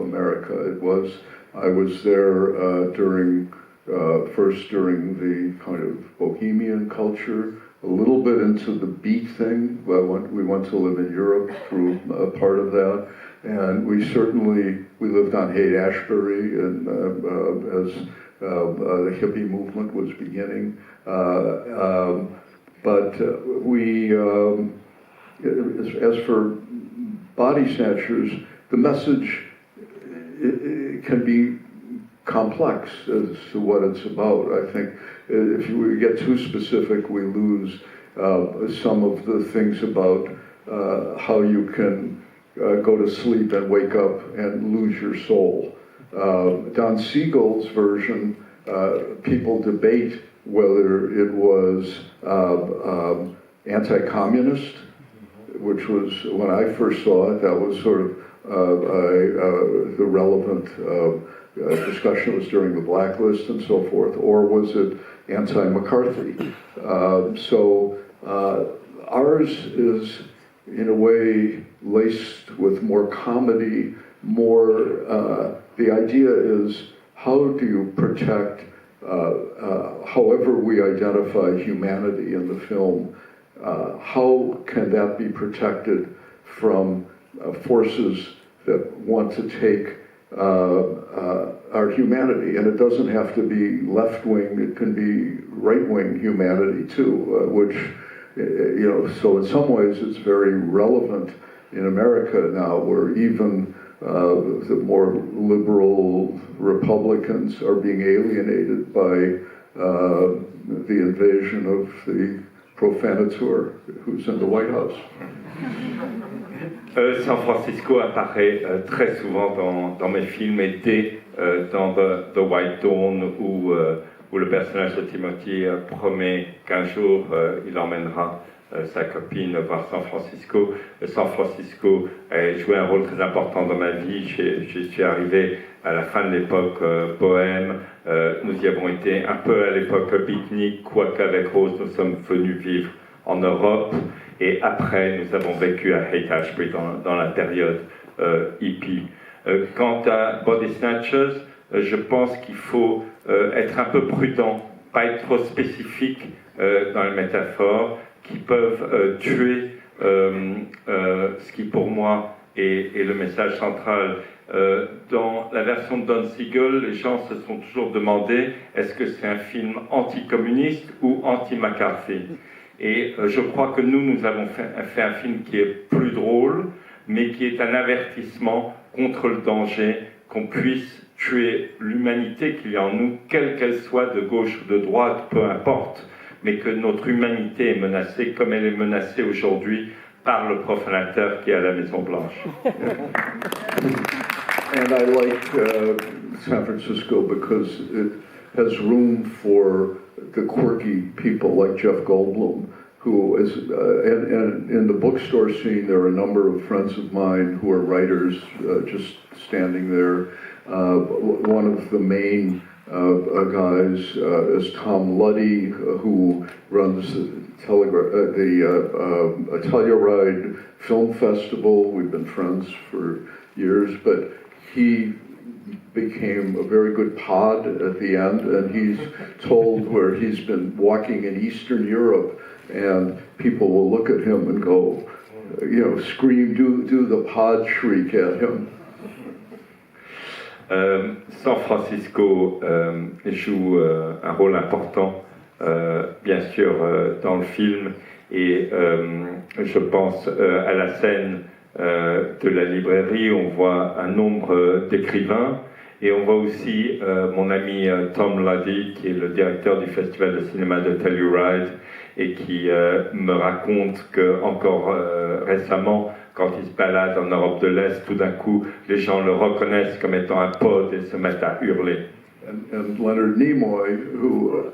America. I was there first during the kind of bohemian culture, a little bit into the beat thing. We went to live in Europe through a part of that, and we lived on Haight-Ashbury, and as the hippie movement was beginning. But as for Body Snatchers, the message it can be complex as to what it's about. I think if we get too specific, we lose some of the things about how you can go to sleep and wake up and lose your soul. Don Siegel's version, people debate whether it was anti-communist, which was, when I first saw it, that was sort of the relevant discussion was during the blacklist and so forth, or was it anti-McCarthy? So ours is, in a way, laced with more comedy, more, the idea is, how do you protect, however we identify humanity in the film, how can that be protected from forces that want to take our humanity? And it doesn't have to be left-wing, it can be right-wing humanity too, which, so in some ways it's very relevant in America now, where even the more liberal Republicans are being alienated by the invasion of the profanator who's in the White House. San Francisco apparaît très souvent dans mes films, et dès dans The White Dawn, où le personnage de Timothy promet qu'un jour il emmènera sa copine voir San Francisco. San Francisco a joué un rôle très important dans ma vie. Je suis arrivé à la fin de l'époque bohème. Nous y avons été un peu à l'époque beatnik, quoique avec Rose, nous sommes venus vivre en Europe. Et après, nous avons vécu à Haight-Ashbury dans la période hippie. Quant à Body Snatchers, je pense qu'il faut être un peu prudent, pas être trop spécifique dans les métaphores qui peuvent tuer ce qui pour moi est le message central. Dans la version de Don Siegel, les gens se sont toujours demandé est-ce que c'est un film anticommuniste ou anti-McCarthy. Et je crois que nous avons fait un film qui est plus drôle, mais qui est un avertissement contre le danger qu'on puisse tuer l'humanité qu'il y a en nous, quelle qu'elle soit, de gauche ou de droite, peu importe, mais que notre humanité est menacée comme elle est menacée aujourd'hui par le profanateur qui est à la Maison Blanche. And I like San Francisco because it has room for the quirky people like Jeff Goldblum, who is, and in the bookstore scene, there are a number of friends of mine who are writers just standing there. One of the main guys is Tom Luddy, who runs the Telluride Film Festival. We've been friends for years, but he became a very good pod at the end, and he's told where he's been walking in Eastern Europe, and people will look at him and go, scream, do the pod shriek at him. San Francisco joue un rôle important, bien sûr, dans le film, et je pense à la scène de la librairie. On voit un nombre d'écrivains, et on voit aussi mon ami Tom Luddy, qui est le directeur du festival de cinéma de Telluride, et qui me raconte que encore récemment, quand il se balade en Europe de l'Est, tout d'un coup, les gens le reconnaissent comme étant un pote et se mettent à hurler. And Leonard Nimoy, who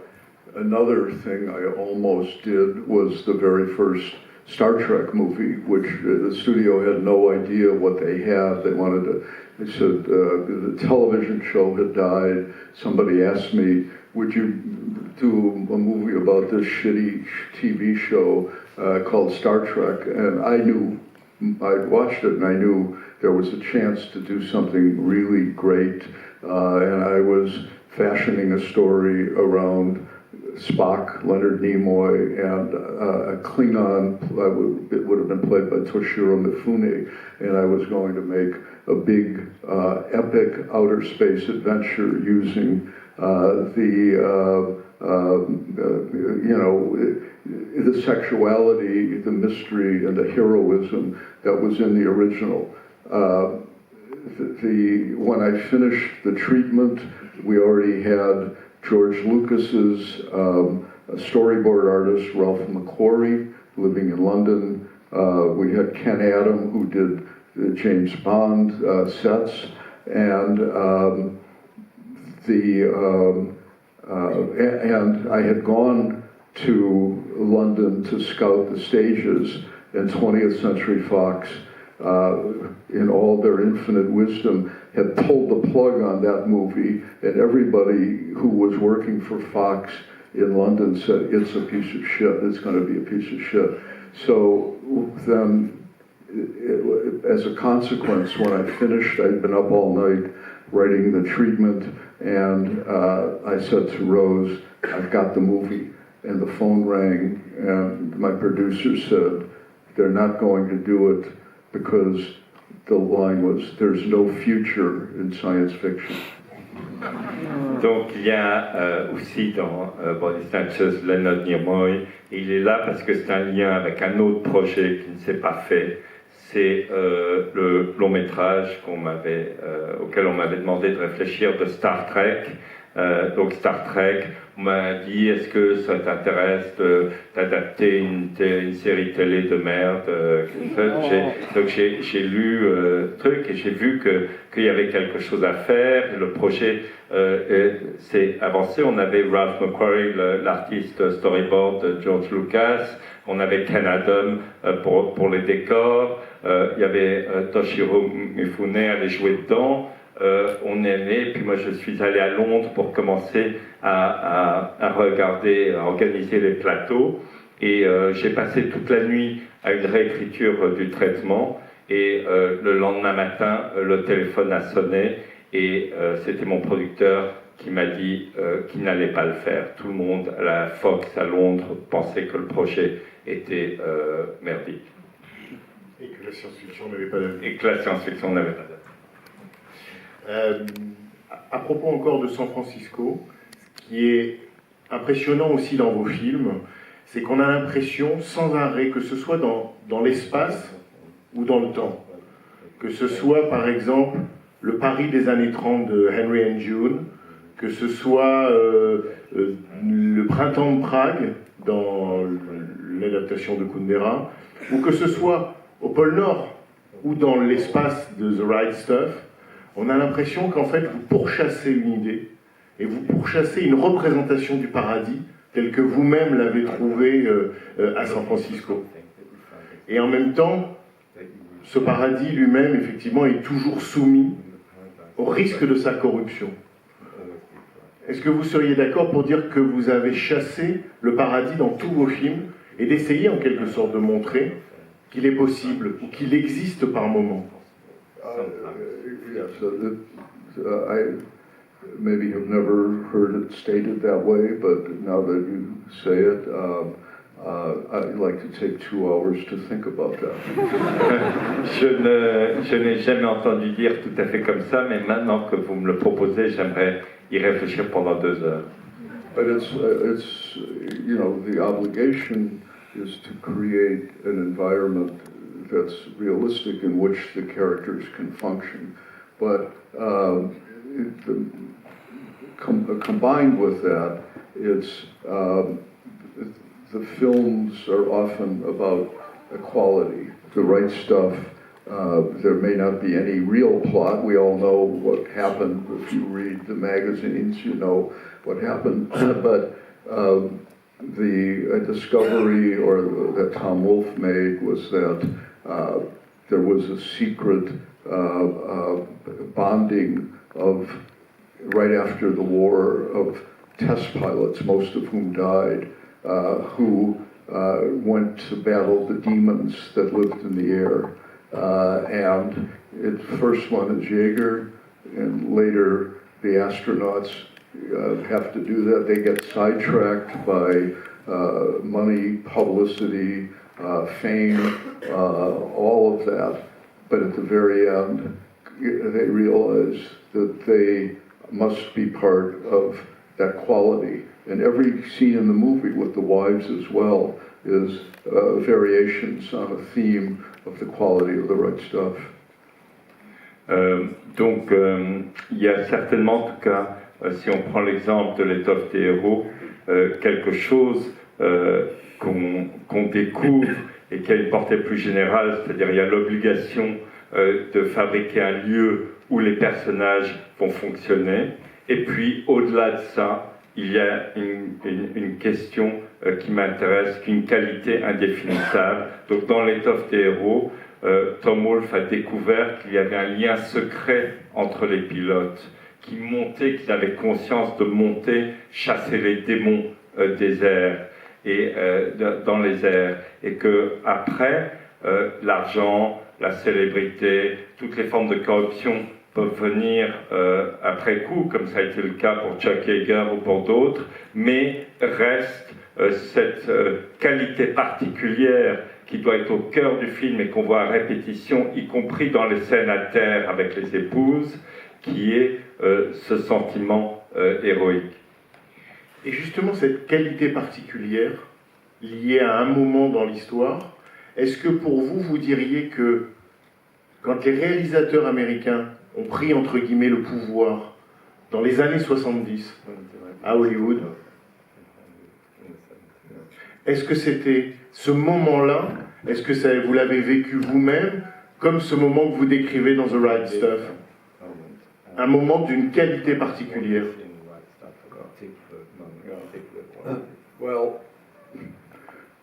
another thing I almost did was the very first Star Trek movie, which the studio had no idea what they had. They wanted to, they said the television show had died. Somebody asked me, would you do a movie about this shitty TV show called Star Trek? And I knew, I'd watched it and I knew there was a chance to do something really great. And I was fashioning a story around Spock, Leonard Nimoy, and a Klingon, it would have been played by Toshiro Mifune, and I was going to make a big epic outer space adventure using the sexuality, the mystery, and the heroism that was in the original. When I finished the treatment, we already had George Lucas's storyboard artist, Ralph McQuarrie, living in London. We had Ken Adam, who did the James Bond sets, and and I had gone to London to scout the stages, and 20th Century Fox, in all their infinite wisdom, had pulled the plug on that movie, and everybody who was working for Fox in London said, it's a piece of shit, it's going to be a piece of shit. So then, as a consequence, when I finished, I'd been up all night writing the treatment, and I said to Rose, I've got the movie. And the phone rang, and my producer said, they're not going to do it because the line was, there's no future in science fiction. Donc il y a aussi dans Body Snatchers Leonard Nimoy, et il est là parce que c'est un lien avec un autre projet qui ne s'est pas fait. C'est le long métrage auquel on m'avait demandé de réfléchir de Star Trek. Donc Star Trek, on m'a dit, est-ce que ça t'intéresse d'adapter une série télé de merde Donc j'ai lu le truc et j'ai vu qu'il y avait quelque chose à faire. Le projet s'est avancé. On avait Ralph McQuarrie, l'artiste storyboard de George Lucas. On avait Ken Adam pour les décors. Il y avait Toshiro Mifune allait jouer dedans. On est né, puis moi je suis allé à Londres pour commencer à regarder, à organiser les plateaux, et j'ai passé toute la nuit à une réécriture du traitement, et le lendemain matin le téléphone a sonné, et c'était mon producteur qui m'a dit qu'il n'allait pas le faire. Tout le monde à la Fox à Londres pensait que le projet était merdique. Et que la science-fiction n'avait pas d'avenir. Et que la science-fiction n'avait pas d'avenir. À propos encore de San Francisco, ce qui est impressionnant aussi dans vos films, c'est qu'on a l'impression sans arrêt, que ce soit dans l'espace ou dans le temps, que ce soit par exemple le Paris des années 30 de Henry and June, que ce soit le printemps de Prague dans l'adaptation de Kundera, ou que ce soit au pôle Nord ou dans l'espace de The Right Stuff, on a l'impression qu'en fait vous pourchassez une idée et vous pourchassez une représentation du paradis tel que vous-même l'avez trouvé à San Francisco. Et en même temps, ce paradis lui-même, effectivement, est toujours soumis au risque de sa corruption. Est-ce que vous seriez d'accord pour dire que vous avez chassé le paradis dans tous vos films et d'essayer en quelque sorte de montrer qu'il est possible ou qu'il existe par moments? Yes, I maybe have never heard it stated that way, but now that you say it, I'd like to take 2 hours to think about that. Je n'ai jamais entendu dire tout à fait comme ça, mais maintenant que vous me le proposez, j'aimerais y réfléchir pendant 2 heures. But it's the obligation is to create an environment that's realistic in which the characters can function. But combined with that, it's the films are often about equality. The Right Stuff There may not be any real plot. We all know what happened. If you read the magazines, you know what happened. But the discovery that Tom Wolfe made was that there was a secret bonding of, right after the war, of test pilots, most of whom died, who went to battle the demons that lived in the air. And first one is Jaeger, and later the astronauts have to do that. They get sidetracked by money, publicity, fame, all of that. But at the very end, they realize that they must be part of that quality. And every scene in the movie, with the wives as well, is variations on a theme of the quality of the right stuff. Donc, il y a certainement, en tout cas, si on prend l'exemple de l'étoffe des héros, quelque chose qu'on découvre et qui a une portée plus générale, c'est-à-dire il y a l'obligation de fabriquer un lieu où les personnages vont fonctionner, et puis au-delà de ça, il y a une question qui m'intéresse, qu'une qualité indéfinissable. Donc dans l'étoffe des héros, Tom Wolfe a découvert qu'il y avait un lien secret entre les pilotes, qui montaient, qu'ils avaient conscience de monter, chasser les démons des airs et dans les airs, et que après l'argent, la célébrité, toutes les formes de corruption peuvent venir après coup, comme ça a été le cas pour Chuck Yeager ou pour d'autres, mais reste cette qualité particulière qui doit être au cœur du film et qu'on voit à répétition, y compris dans les scènes à terre avec les épouses, qui est ce sentiment héroïque. Et justement, cette qualité particulière, liée à un moment dans l'histoire, est-ce que pour vous, vous diriez que quand les réalisateurs américains ont pris, entre guillemets, le pouvoir dans les années 70 à Hollywood, est-ce que c'était ce moment-là, est-ce que vous l'avez vécu vous-même, comme ce moment que vous décrivez dans The Right Stuff, un moment d'une qualité particulière? Well,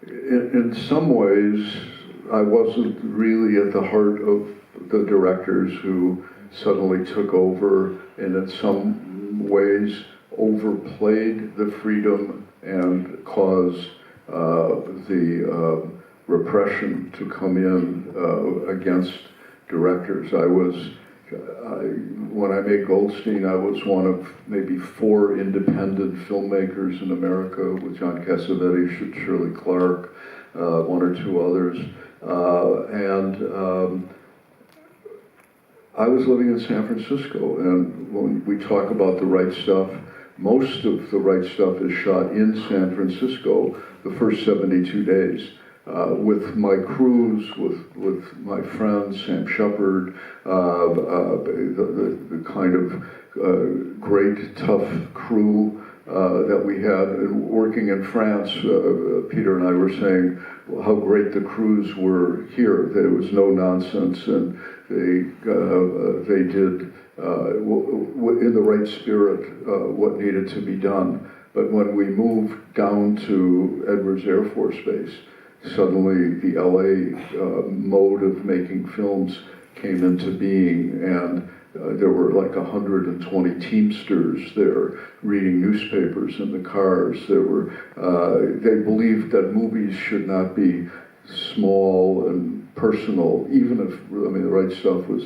in some ways, I wasn't really at the heart of the directors who suddenly took over and in some ways overplayed the freedom and caused the repression to come in against directors. When I made Goldstein, I was one of maybe 4 independent filmmakers in America, with John Cassavetes, Shirley Clark, 1 or 2 others. I was living in San Francisco, and when we talk about The Right Stuff, most of The Right Stuff is shot in San Francisco the first 72 days. With my crews, with my friends, Sam Shepard, the kind of great, tough crew that we had. And working in France, Peter and I were saying how great the crews were here. There was no nonsense, and they did, in the right spirit, what needed to be done. But when we moved down to Edwards Air Force Base, suddenly the LA mode of making films came into being, and there were like 120 Teamsters there reading newspapers in the cars. They believed that movies should not be small and personal, even if, The Right Stuff was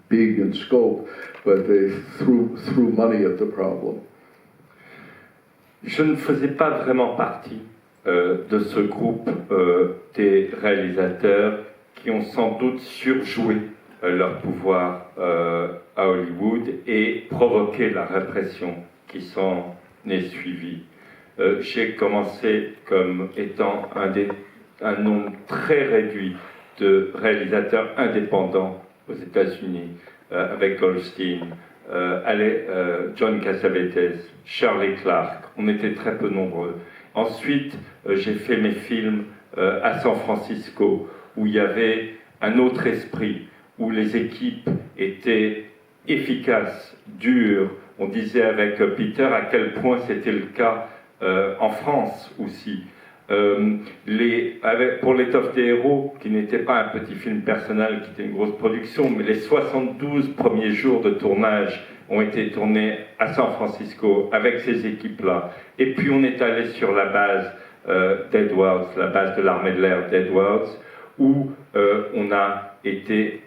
big in scope, but they threw money at the problem. Je ne faisais pas vraiment partie de ce groupe des réalisateurs qui ont sans doute surjoué leur pouvoir à Hollywood et provoqué la répression qui s'en est suivie. J'ai commencé comme étant un nombre très réduit de réalisateurs indépendants aux États-Unis, avec Goldstein, John Cassavetes, Shirley Clark. On était très peu nombreux. Ensuite, j'ai fait mes films à San Francisco, où il y avait un autre esprit, où les équipes étaient efficaces, dures. On disait avec Peter à quel point c'était le cas en France aussi. Pour l'étoffe des héros, qui n'était pas un petit film personnel, qui était une grosse production, mais les 72 premiers jours de tournage ont été tournés à San Francisco avec ces équipes-là. Et puis on est allé sur la base d'Edwards, la base de l'armée de l'air d'Edwards, où on a été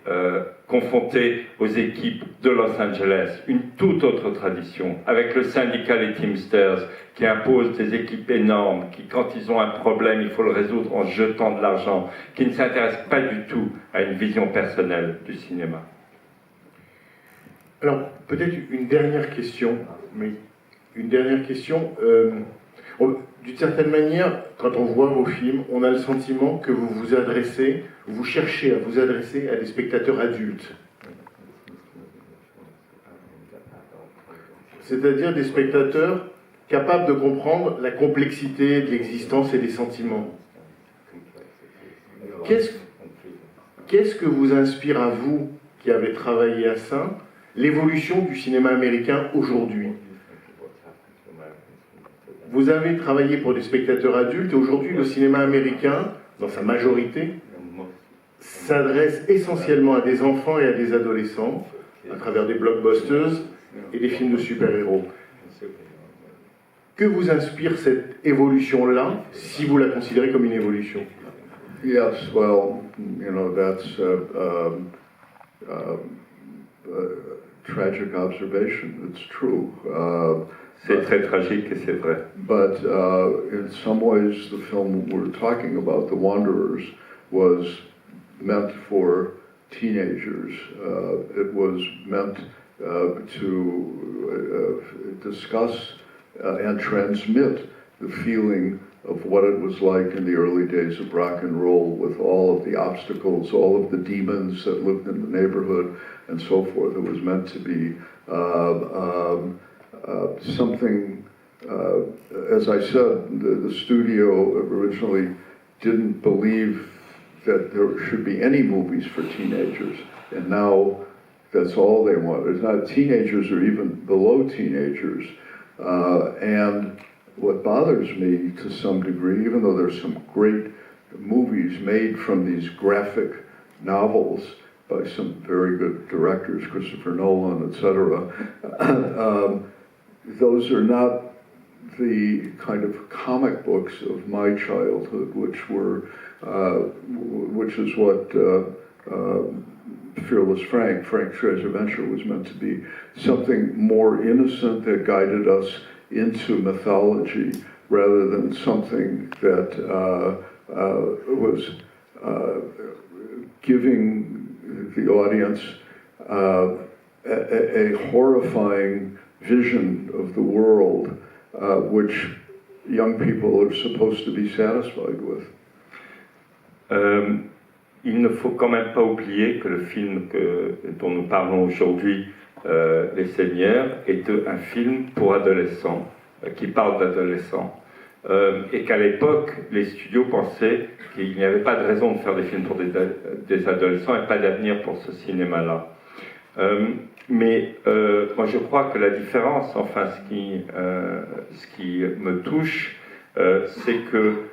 confronté aux équipes de Los Angeles, une toute autre tradition, avec le syndicat les Teamsters, qui impose des équipes énormes, qui, quand ils ont un problème, il faut le résoudre en jetant de l'argent, qui ne s'intéressent pas du tout à une vision personnelle du cinéma. Alors, peut-être une dernière question, mais une dernière question. D'une certaine manière, quand on voit vos films, on a le sentiment que vous cherchez à vous adresser à des spectateurs adultes. C'est-à-dire des spectateurs capables de comprendre la complexité de l'existence et des sentiments. Qu'est-ce que vous inspire à vous, qui avez travaillé à ça, l'évolution du cinéma américain aujourd'hui? Vous avez travaillé pour des spectateurs adultes et aujourd'hui le cinéma américain, dans sa majorité, s'adresse essentiellement à des enfants et à des adolescents à travers des blockbusters et des films de super-héros. Que vous inspire cette évolution-là, si vous la considérez comme une évolution? Yes, well, you know, that's a tragic observation. It's true. C'est très tragique et c'est vrai. But in some ways, the film we're talking about, The Wanderers, was meant for teenagers. It was meant to discuss and transmit the feeling of what it was like in the early days of rock and roll, with all of the obstacles, all of the demons that lived in the neighborhood, and so forth. It was meant to be something, as I said, the studio originally didn't believe that there should be any movies for teenagers, and now that's all they want. It's not teenagers or even below teenagers, and what bothers me to some degree, even though there's some great movies made from these graphic novels by some very good directors, Christopher Nolan, etc., those are not the kind of comic books of my childhood, which is what Fearless Frank Treasure Venture was meant to be, something more innocent that guided us into mythology rather than something that was giving the audience a horrifying vision of the world, which young people are supposed to be satisfied with. Il ne faut quand même pas oublier que le film dont nous parlons aujourd'hui, Les Seigneurs, est un film pour adolescents, qui parle d'adolescents, et qu'à l'époque, les studios pensaient qu'il n'y avait pas de raison de faire des films pour des adolescents et pas d'avenir pour ce cinéma-là. Mais moi je crois que la différence, enfin ce qui me touche, c'est que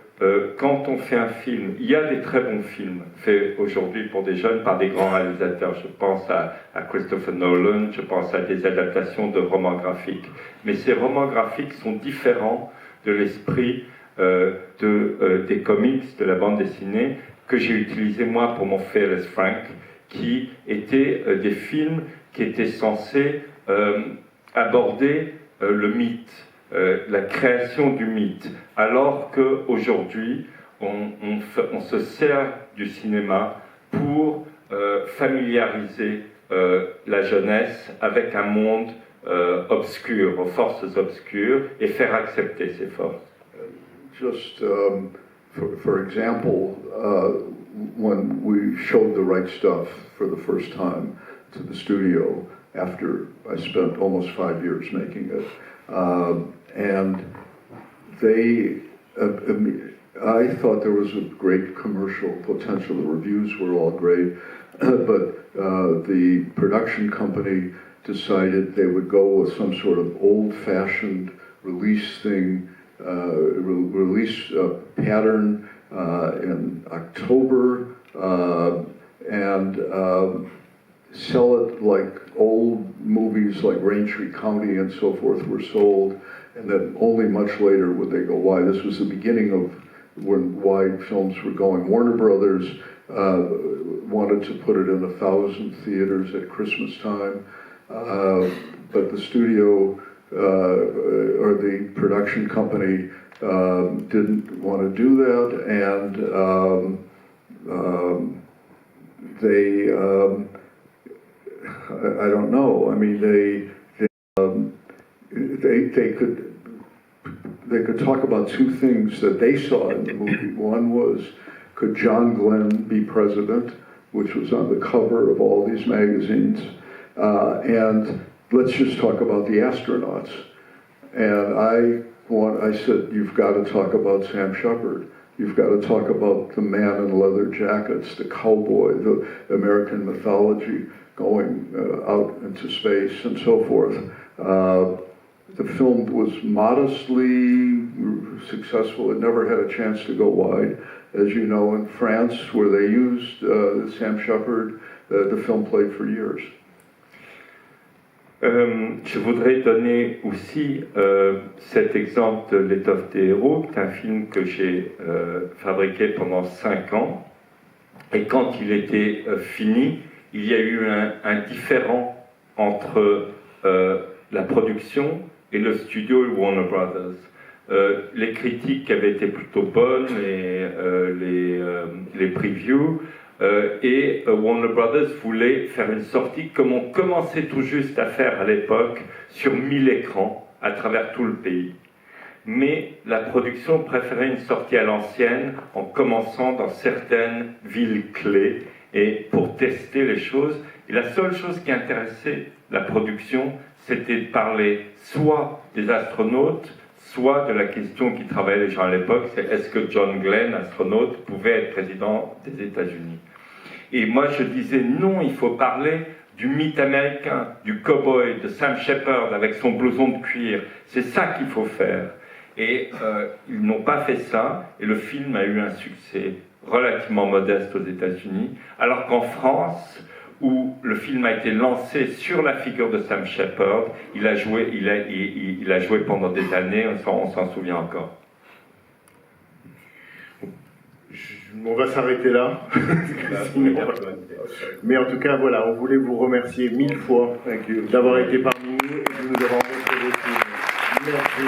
quand on fait un film, il y a des très bons films faits aujourd'hui pour des jeunes par des grands réalisateurs. Je pense à Christopher Nolan, je pense à des adaptations de romans graphiques. Mais ces romans graphiques sont différents de l'esprit des comics, de la bande dessinée que j'ai utilisé moi pour mon Fearless Frank, qui étaient des films qui étaient censés aborder le mythe, la création du mythe, alors qu'aujourd'hui, on se sert du cinéma pour familiariser la jeunesse avec un monde obscur, aux forces obscures, et faire accepter ces forces. Just for example, when we showed The Right Stuff for the first time to the studio, after I spent almost 5 years making it, and they I thought there was a great commercial potential. The reviews were all great, but the production company decided they would go with some sort of old-fashioned release thing, release pattern in October, and sell it like old movies like Raintree County and so forth were sold, and then only much later would they go wide. This was the beginning of when wide films were going. Warner Brothers wanted to put it in 1,000 theaters at Christmas time, but the studio or the production company didn't want to do that, and they I don't know. I mean, they could talk about two things that they saw in the movie. One was, could John Glenn be president, which was on the cover of all these magazines, and let's just talk about the astronauts. And I said, you've got to talk about Sam Shepard. You've got to talk about the man in leather jackets, the cowboy, the American mythology going out into space and so forth. The film was modestly successful. It never had a chance to go wide. As you know, in France, where they used Sam Shepard, the film played for years. Je voudrais donner aussi cet exemple de L'étoffe des héros, qui est un film que j'ai fabriqué pendant 5 ans. Et quand il était fini, il y a eu un différend entre la production et le studio Warner Brothers. Les critiques avaient été plutôt bonnes, les previews, et Warner Brothers voulait faire une sortie comme on commençait tout juste à faire à l'époque sur 1000 écrans à travers tout le pays. Mais la production préférait une sortie à l'ancienne en commençant dans certaines villes clés et pour tester les choses. Et la seule chose qui intéressait la production, c'était de parler soit des astronautes, soit de la question qui travaillait les gens à l'époque, c'est est-ce que John Glenn, astronaute, pouvait être président des États-Unis. Et moi je disais non, il faut parler du mythe américain, du cow-boy, de Sam Shepard avec son blouson de cuir. C'est ça qu'il faut faire. Et ils n'ont pas fait ça, et le film a eu un succès relativement modeste aux États-Unis, alors qu'en France, où le film a été lancé sur la figure de Sam Shepard, il a joué pendant des années, on s'en souvient encore. On va s'arrêter là. Mais en tout cas, voilà, on voulait vous remercier 1000 fois d'avoir été parmi nous et de nous avoir montré vos films. Merci.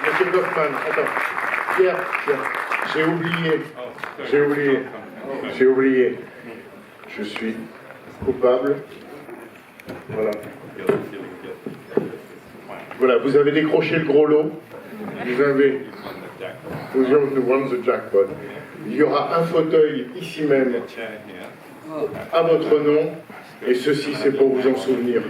Monsieur Kaufman, attends. Pierre, j'ai oublié. Je suis coupable. Voilà, vous avez décroché le gros lot. Vous avez won the jackpot. Il y aura un fauteuil ici même à votre nom, et ceci c'est pour vous en souvenir.